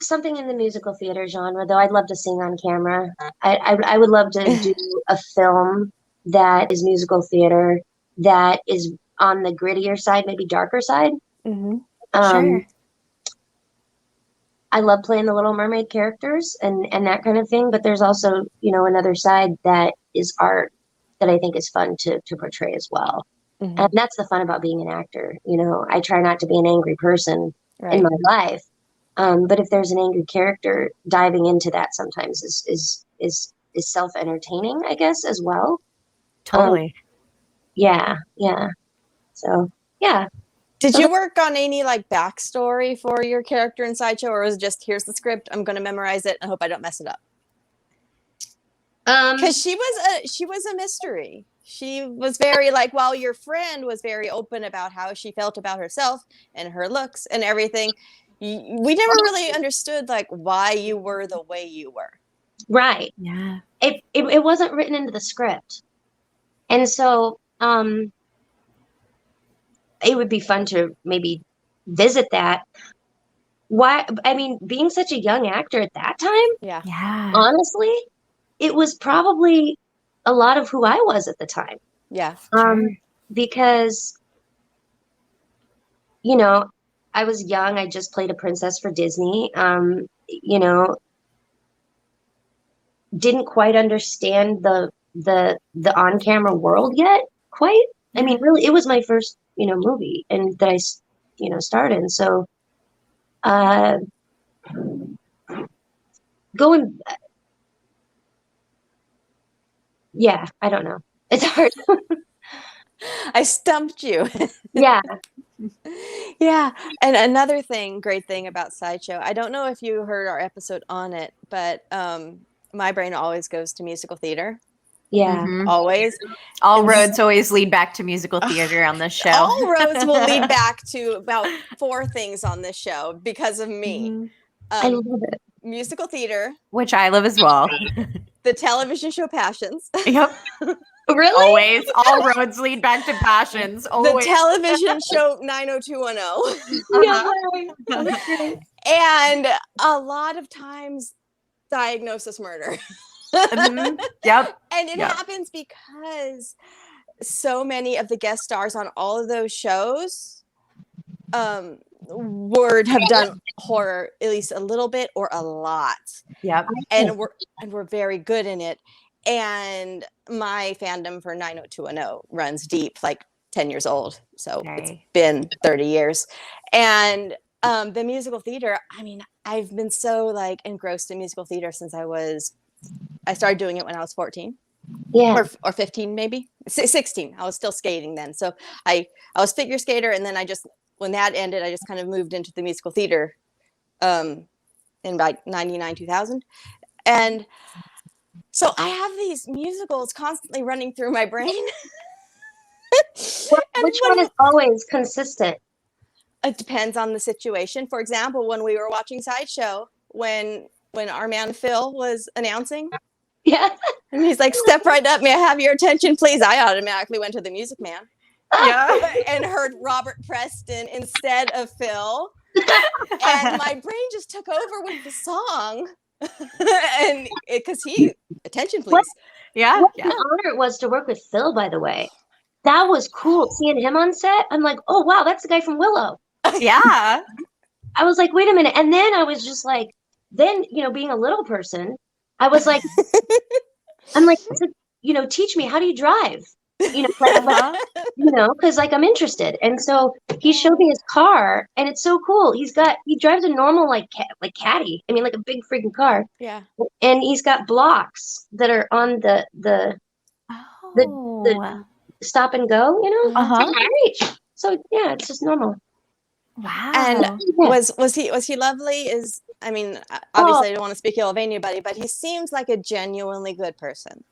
Something in the musical theater genre, though. I'd love to sing on camera. I would love to do a film that is musical theater, that is on the grittier side, maybe darker side.
Sure.
I love playing the Little Mermaid characters and that kind of thing, but there's also, another side that is art that I think is fun to portray as well. And that's the fun about being an actor. I try not to be an angry person in my life. But if there's an angry character, diving into that sometimes is self-entertaining, I guess, as well.
Totally.
Yeah. So, yeah.
Did you work on any backstory for your character in Sideshow, or was it just, here's the script, I'm going to memorize it and hope I don't mess it up? Because she was a mystery. She was very while your friend was very open about how she felt about herself and her looks and everything, we never really understood why you were the way you were.
Right.
Yeah.
It wasn't written into the script. And so it would be fun to maybe visit that. Why? I mean, being such a young actor at that time,
Yeah.
honestly, it was probably a lot of who I was at the time.
Yeah.
Because, I was young. I just played a princess for Disney. Didn't quite understand the on-camera world yet. Quite. I mean, really, it was my first, movie, and that I, starred in. So, going. Yeah, I don't know. It's hard.
I stumped you.
Yeah.
Yeah. And another great thing about Sideshow, I don't know if you heard our episode on it, but my brain always goes to musical theater.
Yeah.
Mhm.
always.
All
And
roads always lead back to musical theater on this show.
All roads will lead back to about 4 things on this show because of me.
Mhm.
I love it.
Musical theater,
Which I love as well.
the television show Passions,
Yep.
Really?
Always. All roads lead back to Passions.
the
Always.
television show 90210,
No way.
and a lot of times Diagnosis Murder.
Mhm. Yep.
And it
Yep.
happens because so many of the guest stars on all of those shows have done horror at least a little bit or a lot,
Yep.
and we're very good in it. And my fandom for 90210 runs deep, like 10 years old, so it's
Okay.
been 30 years. And the musical theater, I mean, I've been so like engrossed in musical theater since I started doing it when I was 14.
Yeah.
Or 15, maybe 16. I was still skating then. So I was figure skater. And then when that ended, I just kind of moved into the musical theater in about 99, 2000. And so I have these musicals constantly running through my brain.
Which one is always consistent?
It depends on the situation. For example, when we were watching Sideshow, when our man Phil was announcing,
Yeah.
and he's like, "Step right up, may I have your attention, please?" I automatically went to the Music Man.
Yeah.
And heard Robert Preston instead of Phil. And my brain just took over with the song. And because attention, please.
Yeah.
What
Yeah.
an honor it was to work with Phil, by the way. That was cool. Seeing him on set, I'm like, oh, wow, that's the guy from Willow.
Yeah.
I was like, wait a minute. And then I was just like, being a little person, I was like, I'm like, teach me, how do you drive? Because like I'm interested. And so he showed me his car, and it's so cool. He drives a normal like caddy. I mean, like a big freaking car.
Yeah.
And he's got blocks that are on the
Oh.
stop and go.
Uh-huh.
It's great. So yeah, it's just normal.
Wow.
And was he lovely? Obviously I don't want to speak ill of anybody, but he seems like a genuinely good person.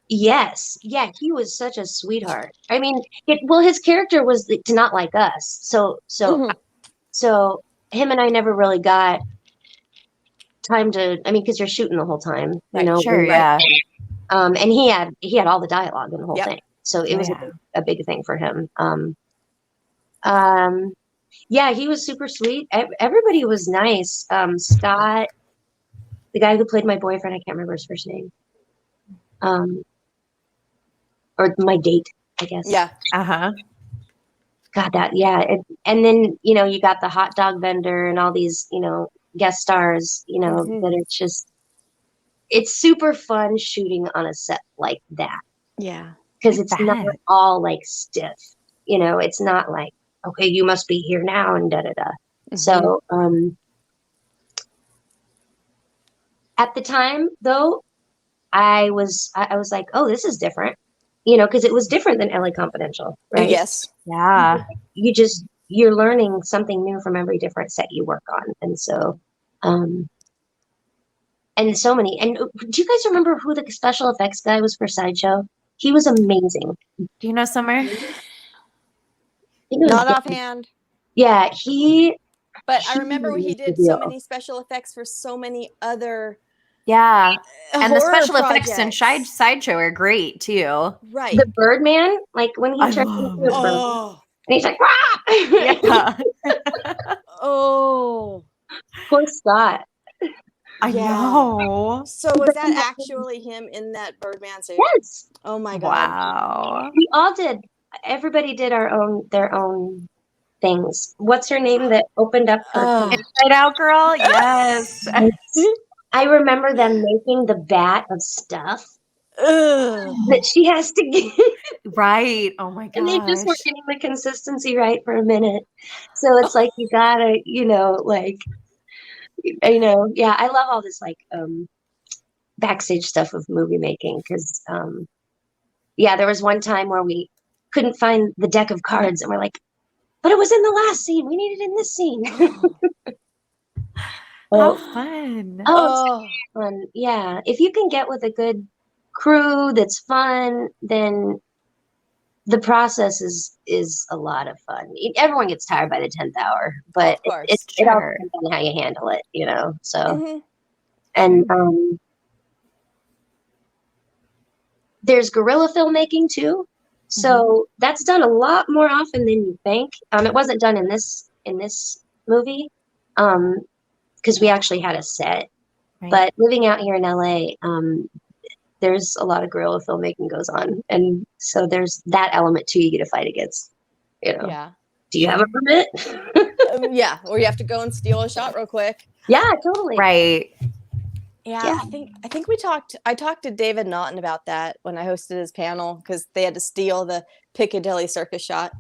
Yes. Yeah, he was such a sweetheart. I mean, his character was to not like us. So him and I never really got time to, because you're shooting the whole time,
Sure, yeah.
And he had all the dialogue in the whole
Yep.
thing. So it was
Yeah.
a big thing for him. Yeah, he was super sweet. Everybody was nice. Scott, the guy who played my boyfriend, I can't remember his first name. Or my date, I guess.
Yeah.
Uh-huh.
God, and then, you got the hot dog vendor and all these, guest stars,
Mhm.
that it's super fun shooting on a set like that.
Yeah.
Because
I
it's not
bet.
all like stiff, it's not like, okay, you must be here now and da-da-da.
Mhm.
So, at the time though, I was like, oh, this is different, because it was different than LA Confidential, right?
Yes.
Yeah.
You're learning something new from every different set you work on. And so, and so many, and do you guys remember who the special effects guy was for Sideshow? He was amazing.
Do you know Summer?
I think it was
Not
Dan.
offhand.
Yeah,
But I remember he
was
did
the
so
deal.
many special effects for so many other
Yeah. And the
horror
special effects in
projects.
Sideshow are great too.
Right.
The Birdman, like when he
I
turned
love
into a
it.
bird,
Oh.
and he's like, "Rah!"
Yeah.
Oh.
Poor Scott.
I
Yeah.
know.
So was that actually him in that Birdman suit?
Yes,
Oh my God.
Wow.
we all did. Everybody did their own things. What's her name that opened up her?
Oh.
Inside Out Girl? Yes.
I remember them making the vat of stuff
Ugh.
that she has to get,
Right. Oh my
and they just weren't
gosh.
getting the consistency right for a minute. So it's like you gotta, yeah. I love all this backstage stuff of movie making because, there was one time where we couldn't find the deck of cards, and we're like, but it was in the last scene. We need it in this scene.
How fun.
Oh, it's fun. Yeah. If you can get with a good crew that's fun, then the process is a lot of fun. Everyone gets tired by the 10th hour, but
Of course.
it all
Sure.
depends on how you handle it, you know. So
Mhm.
and there's guerrilla filmmaking too. So that's done a lot more often than you think. It wasn't done in this movie, because we actually had a set.
Right.
But living out here in LA, there's a lot of guerrilla filmmaking goes on, and so there's that element too. You get to fight against, you know.
Yeah.
Do you have a permit?
Yeah, or you have to go and steal a shot real quick.
Yeah, totally.
Right.
Yeah, I think I talked to David Naughton about that when I hosted his panel, because they had to steal the Piccadilly Circus shot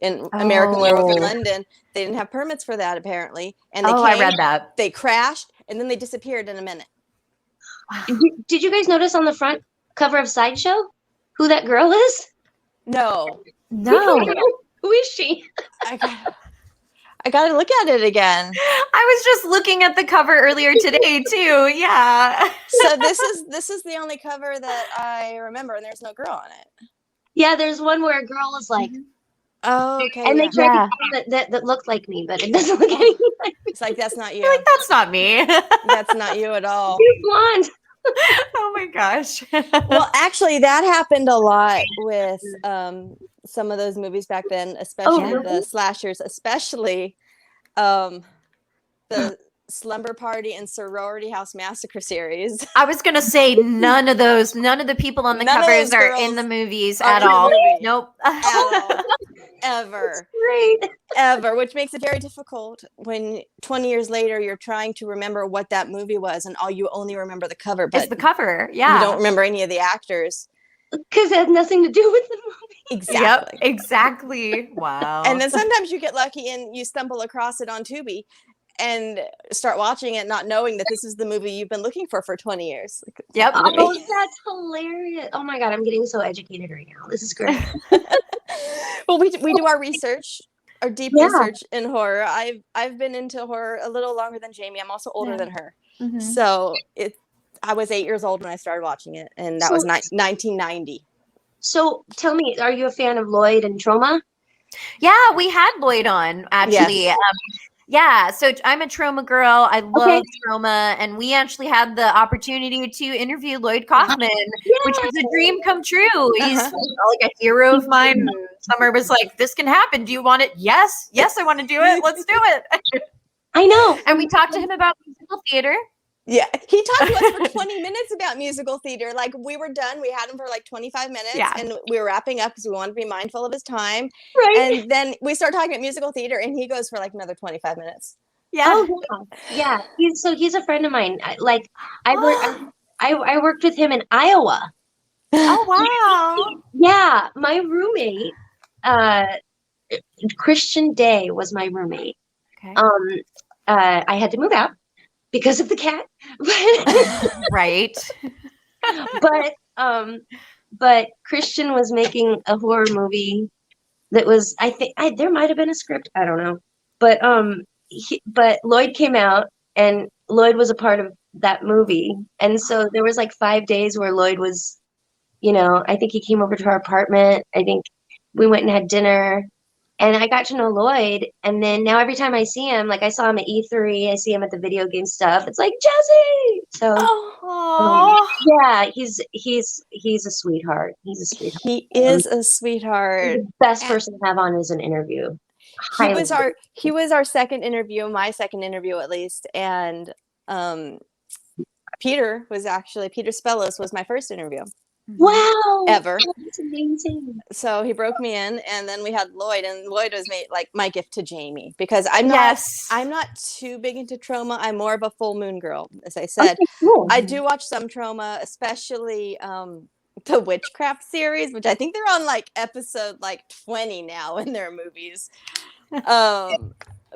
in American Werewolf in London. They didn't have permits for that apparently, and they
I read that.
They crashed and then they disappeared in a minute.
Did you guys notice on the front cover of Sideshow who that girl is?
No.
Who is she?
I gotta look at it again.
I was just looking at the cover earlier today too. Yeah.
So this is the only cover that I remember, and there's no girl on it.
Yeah, there's one where a girl is like,
oh, okay.
and they tried to that looked like me, but it doesn't look anything like me.
It's like, that's not you.
Like, that's not me.
That's not you at all.
You're blonde.
Oh my gosh.
Well, actually, that happened a lot with some of those movies back then, especially the slashers, especially the Slumber Party and Sorority House Massacre series.
I was gonna say none of the people on the covers are in the movies at all. Nope.
At all. Ever.
Great.
Ever, which makes it very difficult when 20 years later you're trying to remember what that movie was, and you only remember the cover, but
it's the cover. Yeah.
You don't remember any of the actors.
Because it had nothing to do with the movie.
Exactly.
Yep, exactly. Wow.
And then sometimes you get lucky and you stumble across it on Tubi and start watching it, not knowing that this is the movie you've been looking for 20 years.
Yep.
Oh, that's hilarious. Oh my God, I'm getting so educated right now. This is great.
Well, we do our research, our deep research in horror. I've been into horror a little longer than Jamie. I'm also older than her.
Mm-hmm.
So I was 8 years old when I started watching it, and that was 1990.
So tell me, are you a fan of Lloyd and Trauma?
Yeah, we had Lloyd on actually.
Yes.
Yeah, so I'm a Trauma girl. I love Trauma, and we actually had the opportunity to interview Lloyd Kaufman, which was a dream come true. He's like a hero of mine. And Summer was like, "This can happen. Do you want it?" Yes, I want to do it. Let's do it.
I know.
And we talked to him about musical theater.
Yeah, he talked to us for 20 minutes about musical theater. Like, we were done. We had him for like 25 minutes, and we were wrapping up because we wanted to be mindful of his time.
Right.
And then we started talking about musical theater, and he goes for like another 25 minutes.
Yeah.
Oh, yeah. He's a friend of mine. I worked with him in Iowa.
Oh wow.
Yeah, my roommate, Christian Day was my roommate.
Okay.
I had to move out because of the cat.
Right.
But Christian was making a horror movie that was, I think there might have been a script, I don't know. But Lloyd came out, and Lloyd was a part of that movie. And so there was like 5 days where Lloyd was, I think he came over to our apartment. I think we went and had dinner, and I got to know Lloyd. And then now every time I see him, like I saw him at E3, I see him at the video game stuff. It's like, Jessi. So yeah, he's a sweetheart. He's a sweetheart.
He is a sweetheart.
He's the best person to have on as an interview.
He was our second interview, my second interview at least, and Peter Spellos was my first interview.
Wow,
ever.
That's amazing.
So he broke me in, and then we had Lloyd, and Lloyd was like my gift to Jamie, because I'm not too big into Trauma. I'm more of a full moon girl, as I said.
Okay, cool.
I do watch some Trauma, especially the witchcraft series, which I think they're on like episode like 20 now in their movies. But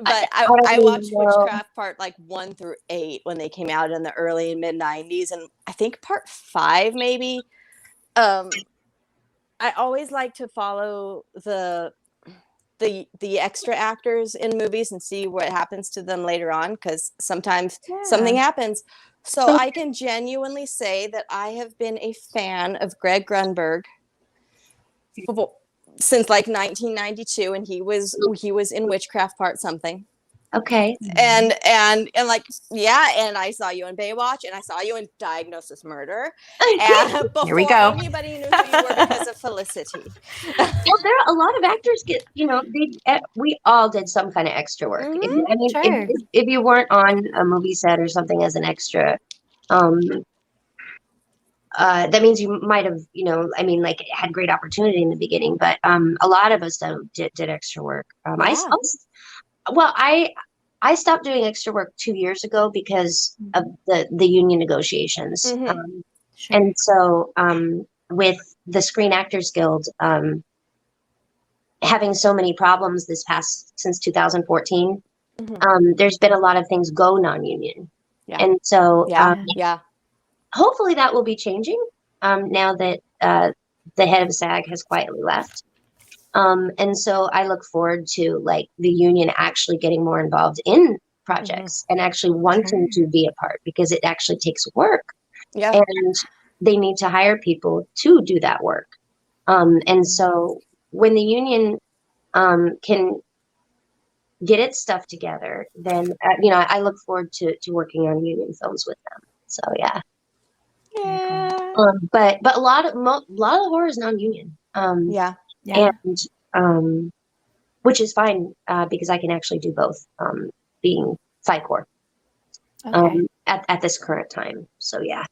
I watched witchcraft part like 1 through 8 when they came out in the early and mid 90s, and I think part 5 maybe. I always like to follow the extra actors in movies and see what happens to them later on, because sometimes something happens. So I can genuinely say that I have been a fan of Greg Grunberg since like 1992, and he was in Witchcraft Part Something.
Okay.
And like, yeah, and I saw you in Baywatch, and I saw you in Diagnosis Murder, and before
Here we go.
anybody knew who you were because of Felicity.
Well, there are a lot of actors we all did some kind of extra work.
Sure.
If you weren't on a movie set or something as an extra, that means you might have, had great opportunity in the beginning, but a lot of us did extra work. I stopped doing extra work 2 years ago because of the union negotiations.
Mm-hmm.
Sure.
And so with the Screen Actors Guild having so many problems since 2014, there's been a lot of things go non-union.
Yeah.
And so hopefully that will be changing now that the head of SAG has quietly left. And so I look forward to like the union actually getting more involved in projects and actually wanting to be a part, because it actually takes work.
Yeah.
And they need to hire people to do that work. And so when the union can get its stuff together, then I look forward to working on union films with them. So yeah. But a lot of horror is non-union. And which is fine because I can actually do both, being FICOR at this current time. So yeah,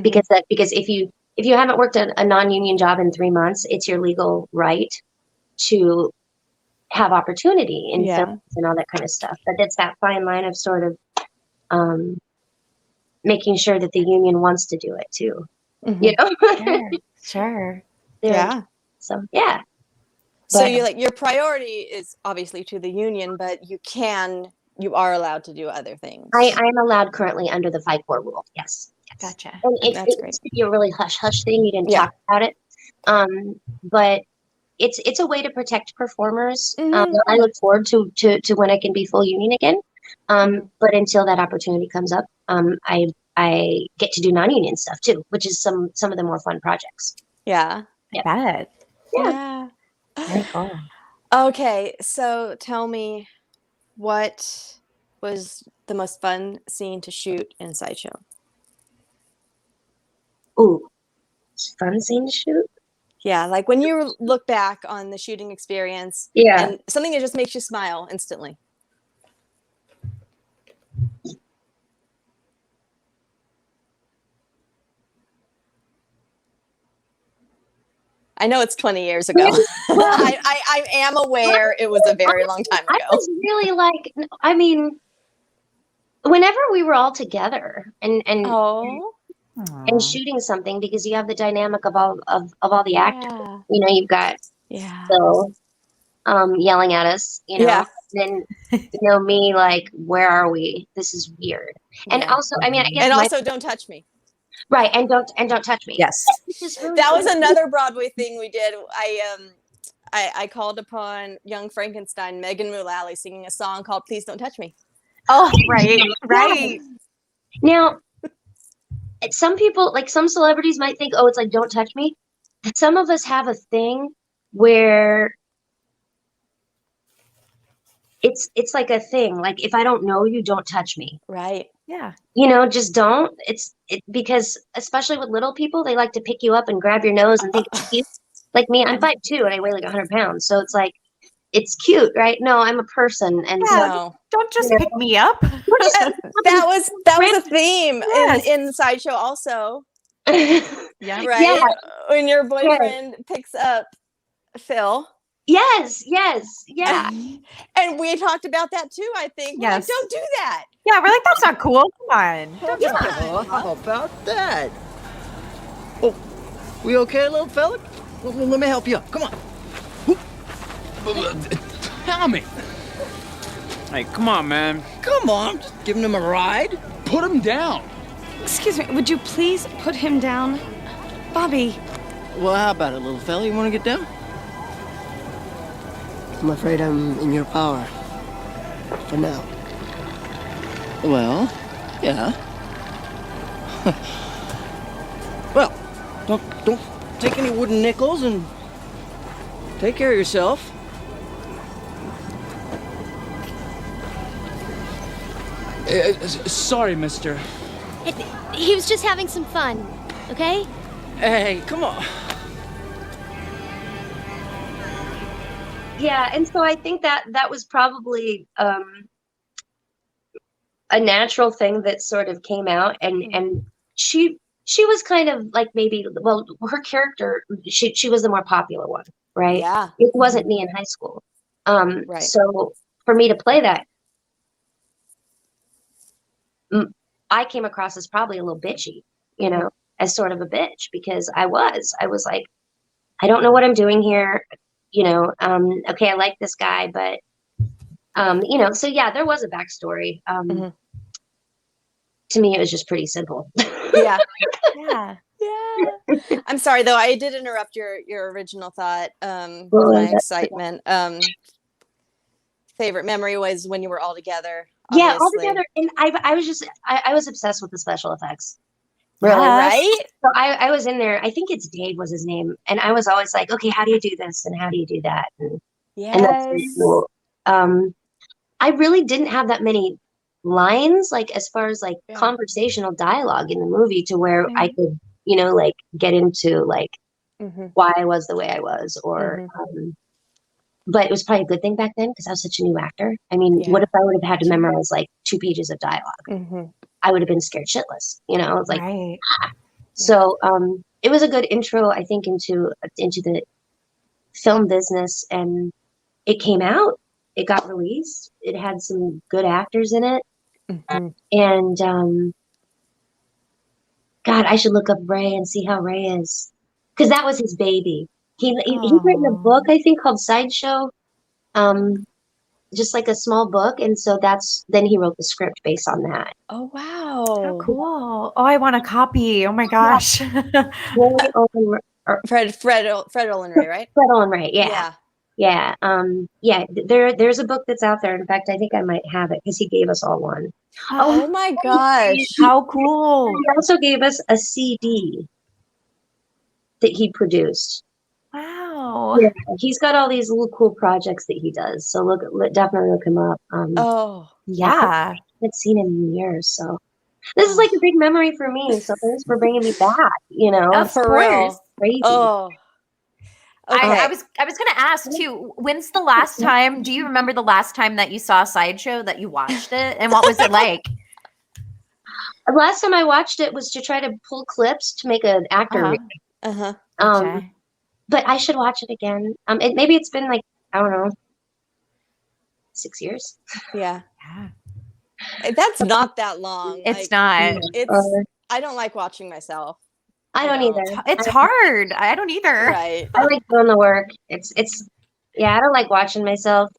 because if you haven't worked a non-union job in 3 months, it's your legal right to have opportunity in films and all that kind of stuff. But it's that fine line of sort of making sure that the union wants to do it too. You know?
Sure.
Yeah.
So yeah.
So your priority is obviously to the union, but you are allowed to do other things.
I am allowed currently under the FICOR rule. Yes.
Gotcha.
And
that's great.
It's a really hush thing. You didn't talk about it. But it's a way to protect performers. I look forward to when I can be full union again. But until that opportunity comes up, I get to do non-union stuff too, which is some of the more fun projects.
Yeah.
I bet.
Yeah.
Very cool.
Okay, so tell me, what was the most fun scene to shoot in Sideshow?
Ooh, fun scene to shoot?
Yeah, like when you look back on the shooting experience, and something that just makes you smile instantly. I know it's 20 years ago. I am aware it was a very long time ago.
I was really like, I mean, whenever we were all together and shooting something, because you have the dynamic of all the actors. You know, you've got Phil yelling at us, then me like, where are we? This is weird. And also, I mean, I guess
also don't touch me.
Right, and don't touch me.
Yes,
really
that was another Broadway thing we did. I called upon young Frankenstein, Megan Mullally, singing a song called "Please Don't Touch Me."
Oh, right.
Now, some people, like some celebrities, might think, "Oh, it's like don't touch me." Some of us have a thing where it's like a thing. Like if I don't know you, don't touch me.
Right.
Yeah.
Just don't. Because especially with little people, they like to pick you up and grab your nose and think it's cute. Like me, I'm 5'2" and I weigh like 100 pounds. So it's like, it's cute, right? No, I'm a person. And so
don't just pick me up.
that was a theme in Sideshow also.
Yeah.
Right? Yeah. When your boyfriend picks up Phil.
Yes, yeah.
And we talked about that too, I think. We're like, don't do that.
Yeah, we're like, that's not cool. Come on.
How about that? Oh, we okay, little fella? Well, let me help you up. Come on. Tommy.
Hey, come on, man.
Come on, just giving him a ride.
Put him down.
Excuse me, would you please put him down? Bobby.
Well, how about it, little fella? You want to get down?
I'm afraid I'm in your power. For now.
Well, yeah. Well, don't take any wooden nickels and take care of yourself.
Sorry, mister.
He was just having some fun, okay?
Hey, come on.
Yeah, and so I think that was probably a natural thing that sort of came out, and she was kind of like, maybe, well, her character, she was the more popular one, right?
Yeah.
It wasn't me in high school.
Right.
So for me to play that, I came across as probably a little bitchy, you know, as sort of a bitch, because I was like, I don't know what I'm doing here, you know. Okay, I like this guy, but you know, so yeah, there was a backstory. To me, it was just pretty simple.
Yeah.
Yeah.
Yeah. I'm sorry though, I did interrupt your original thought.
Well,
With my
that's
excitement. Favorite memory was when you were all together.
Yeah, all
obviously.
together, and I was just I was obsessed with the special effects. Really,
Yes.
Right?
So I was in there. I think it's Dave was his name, and I was always like, okay, how do you do this and how do you do that? And that's very
Yes.
cool. I really didn't have that many lines, like as far as like conversational dialogue in the movie, to where I could, you know, like get into like why I was the way I was, or but it was probably a good thing back then because I was such a new actor. I mean, what if I would have had to memorize like 2 pages of dialogue? I would have been scared shitless, you know. It's like,
Right.
so it was a good intro, I think, into the film business, and it came out. It got released. It had some good actors in it, and God, I should look up Ray and see how Ray is, because that was his baby. He'd written a book, I think, called Sideshow, just like a small book, and so then he wrote the script based on that.
Oh
Oh,
wow.
cool. Oh, I want a copy. Oh my gosh.
Fred Olin Ray, right?
Fred Olin Ray, yeah. There's a book that's out there. In fact, I think I might have it because he gave us all one.
Oh my gosh.
How cool.
He also gave us a CD that he produced.
Wow.
Yeah, he's got all these little cool projects that he does. So definitely look him up.
Yeah.
I haven't seen him in years, so this is like a big memory for me. So thanks for bringing me back. You know,
Of course.
Crazy.
Oh. Okay.
I was gonna ask too, when's the last time, do you remember the last time that you saw Sideshow, that you watched it, and what was it like?
The last time I watched it was to try to pull clips to make an actor read.
Okay.
But I should watch it again. Maybe it's been like, I don't know, 6 years.
Yeah. That's not that long.
It's not.
I don't like watching myself.
I don't either.
It's hard. I don't either.
Right.
I like doing the work. I don't like watching myself.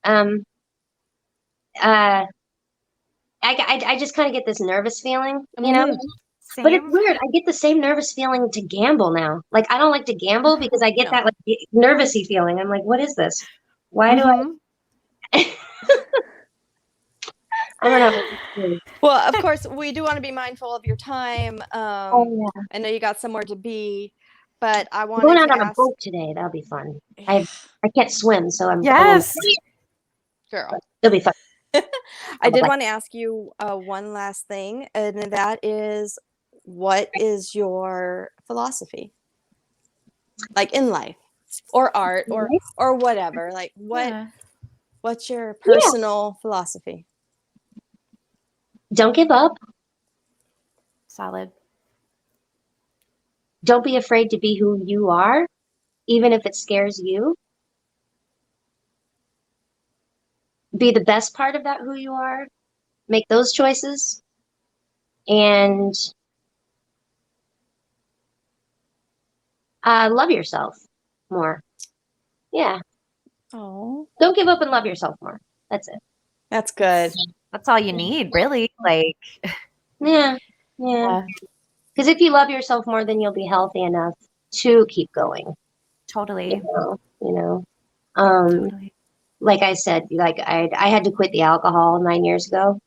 I just kind of get this nervous feeling, you know?
Same.
But it's weird. I get the same nervous feeling to gamble now. Like, I don't like to gamble because I get that like nervousy feeling. I'm like, what is this? Why do I? I don't know.
Well, of course, we do want to be mindful of your time. I know you got somewhere to be, but I want
going out on a boat today. That'll be fun. I can't swim, so I'm
girl.
It'll be fun.
I did want to ask you one last thing, and that is, what is your philosophy, like in life, or art, or whatever? Like, what's your personal philosophy?
Don't give up.
Solid.
Don't be afraid to be who you are, even if it scares you. Be the best part of that who you are. Make those choices. And love yourself more. Yeah.
Oh.
Don't give up and love yourself more. That's it.
That's good.
That's all you need, really. Like,
yeah. Because if you love yourself more, then you'll be healthy enough to keep going.
Totally.
You know. Like I said, like I had to quit the alcohol 9 years ago.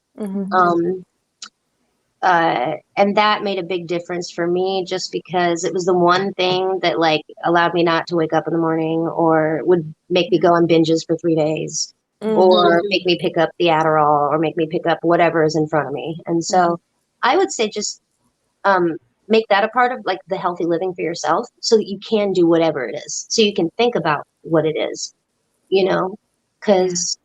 and that made a big difference for me, just because it was the one thing that like allowed me not to wake up in the morning, or would make me go on binges for 3 days, or make me pick up the Adderall, or make me pick up whatever is in front of me. And so I would say just make that a part of like the healthy living for yourself, so that you can do whatever it is, so you can think about what it is, because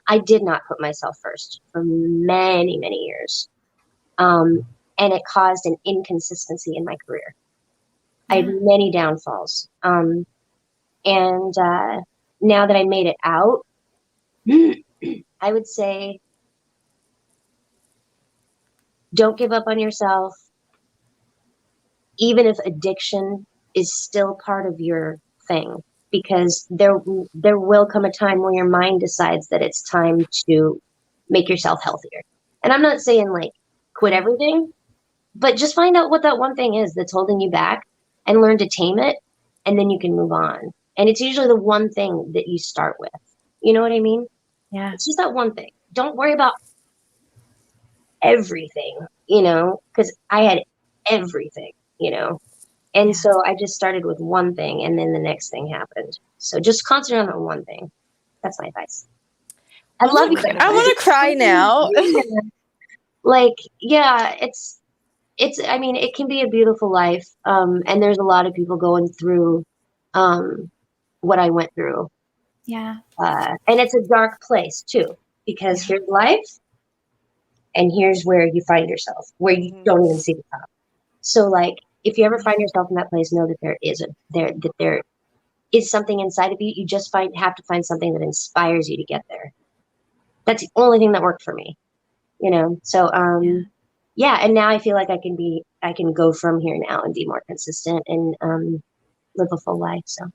I did not put myself first for many, many years. And it caused an inconsistency in my career. I had many downfalls. And now that I made it out, I would say, don't give up on yourself. Even if addiction is still part of your thing, because there will come a time where your mind decides that it's time to make yourself healthier. And I'm not saying like quit everything, but just find out what that one thing is that's holding you back and learn to tame it, and then you can move on. And it's usually the one thing that you start with. You know what I mean?
Yeah.
It's just that one thing. Don't worry about everything, because I had everything, And so I just started with one thing, and then the next thing happened. So just concentrate on that one thing. That's my advice. I love you guys.
I want to cry now.
Like, yeah, I mean, it can be a beautiful life. And there's a lot of people going through what I went through.
Yeah.
And it's a dark place too, because here's life, and here's where you find yourself, where you don't even see the top. So like, if you ever find yourself in that place, know that there is something inside of you. You just have to find something that inspires you to get there. That's the only thing that worked for me, So, yeah. And now I feel like I can go from here now and be more consistent and live a full life. So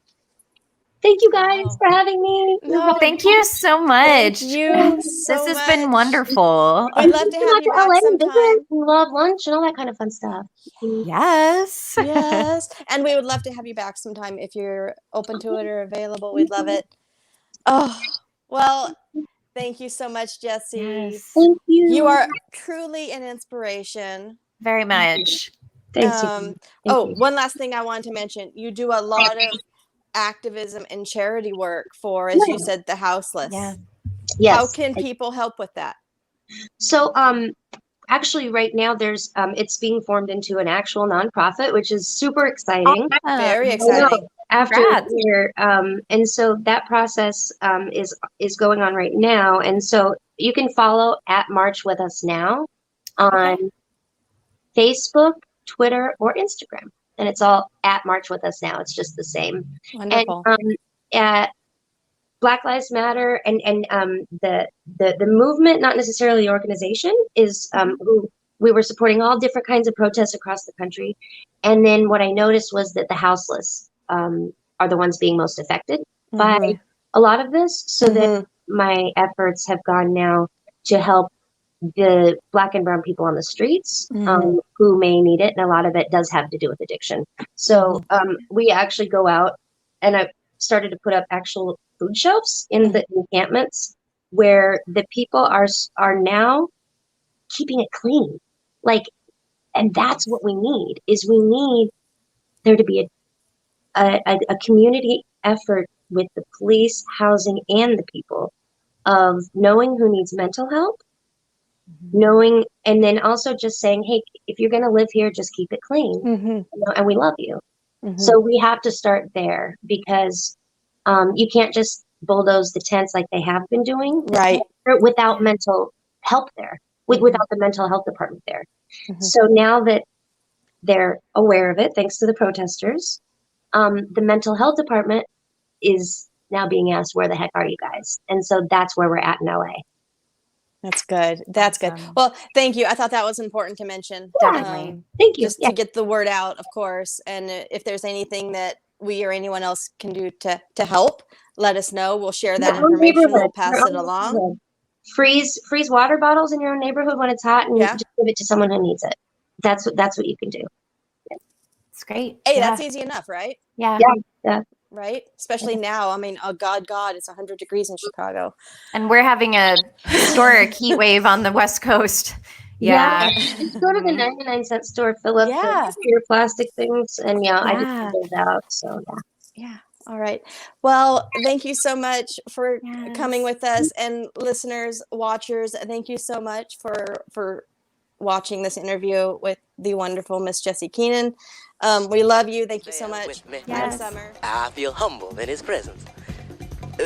thank you guys for having me.
No, thank you so much.
Thank you
This
so
has been
much.
wonderful.
We'd love to have you back sometime.
Love lunch and all that kind of fun stuff.
Yes.
Yes. And we would love to have you back sometime if you're open to it or available. We'd love it. Oh, well, thank you so much, Jessi.
Yes.
Thank you.
You are truly an inspiration.
Very much.
Thanks. Thank you.
One last thing I wanted to mention. You do a lot of activism and charity work for, as you said, the houseless.
Yeah.
Yes.
How can people help with that?
So, actually, right now there's it's being formed into an actual nonprofit, which is super exciting.
Very exciting.
After a year, and so that process is going on right now, and so you can follow at March With Us Now on Facebook, Twitter, or Instagram, and it's all at March With Us Now. It's just the same.
Wonderful.
And Black Lives Matter and the movement, not necessarily the organization, is who we were supporting all different kinds of protests across the country. And then what I noticed was that the houseless are the ones being most affected by a lot of this. So that my efforts have gone now to help the Black and brown people on the streets who may need it. And a lot of it does have to do with addiction. So we actually go out, and I started to put up actual food shelves in the encampments where the people are now keeping it clean. And that's what we need, is we need there to be a community effort with the police, housing, and the people of knowing who needs mental help, knowing, and then also just saying, hey, if you're going to live here, just keep it clean, and we love you. So we have to start there, because you can't just bulldoze the tents like they have been doing,
right,
without mental help there, without the mental health department there. So now that they're aware of it, thanks to the protesters, the mental health department is now being asked, where the heck are you guys? And so that's where we're at in LA.
That's good. That's good. Well, thank you. I thought that was important to mention.
Definitely.
Thank you.
Just to get the word out, of course. And if there's anything that we or anyone else can do to help, let us know. We'll share that information. We'll pass it along.
Freeze water bottles in your own neighborhood when it's hot, and just give it to someone who needs it. That's what you can do.
It's great.
Hey, that's easy enough, right?
Yeah.
Right? Especially now. I mean, oh God, it's 100 degrees in Chicago.
And we're having a historic heat wave on the West Coast. Yeah.
Just go to the 99-cent store, fill up
Yeah.
your plastic things, and I just
Yeah.
put those out. So
Yeah. All right. Well, thank you so much for coming with us, and listeners, watchers, thank you so much for watching this interview with the wonderful Miss Jessi Keenan. We love you. Thank you so much.
Yes.
Summer.
I feel humble in his presence.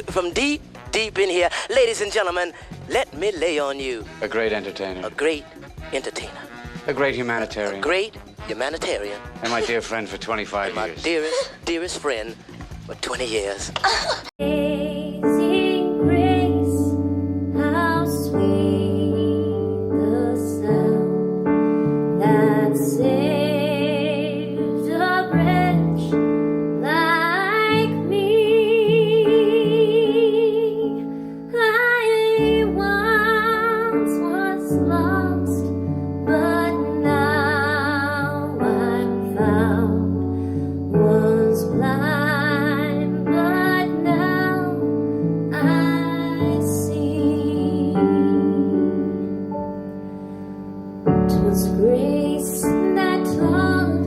From deep, deep in here, ladies and gentlemen, let me lay on you.
A great entertainer.
A great entertainer.
A great humanitarian.
A great humanitarian.
And my dear friend for 25
And my
years.
dearest friend for 20 years.
Amazing grace, how sweet the sound that saved a wretch like me. I once was lost, but now I'm found. Was blind, but now I see. 'Twas grace that taught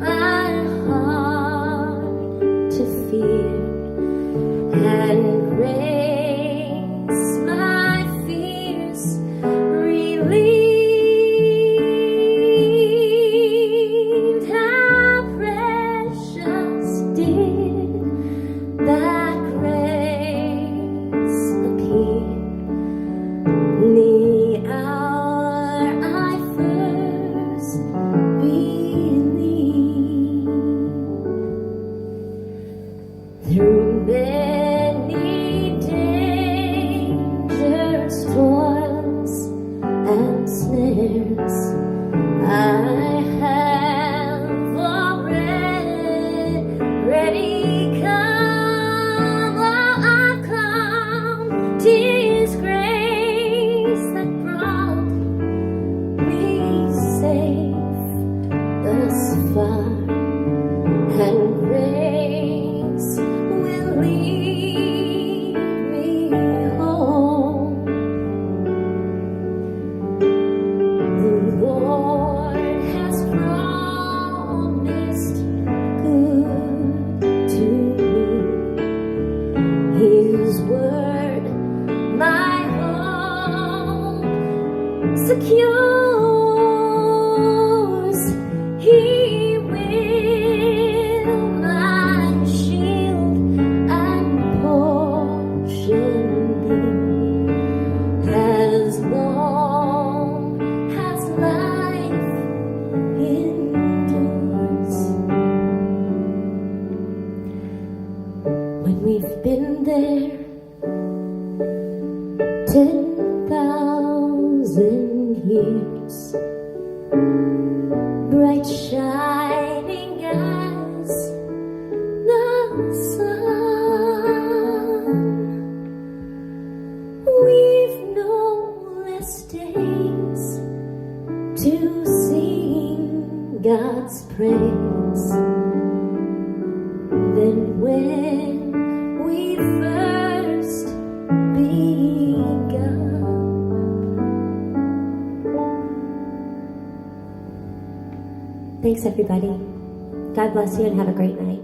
my heart to fear, and grace my fears relieved. How precious did that grace appear the hour I first believed. Through many dangers, toils, and snares, I have already come. Oh, I've come. 'Tis grace that brought me safe thus far, and grace will lead me home. The Lord has promised good to me. His word, my hope secures. He will my shield and portion be, as long as life endures. When we've been there 10,000 years, bright shining as the sun, we've no less days to sing God's praise than when we first begun. Thanks, everybody. God bless you and have a great night.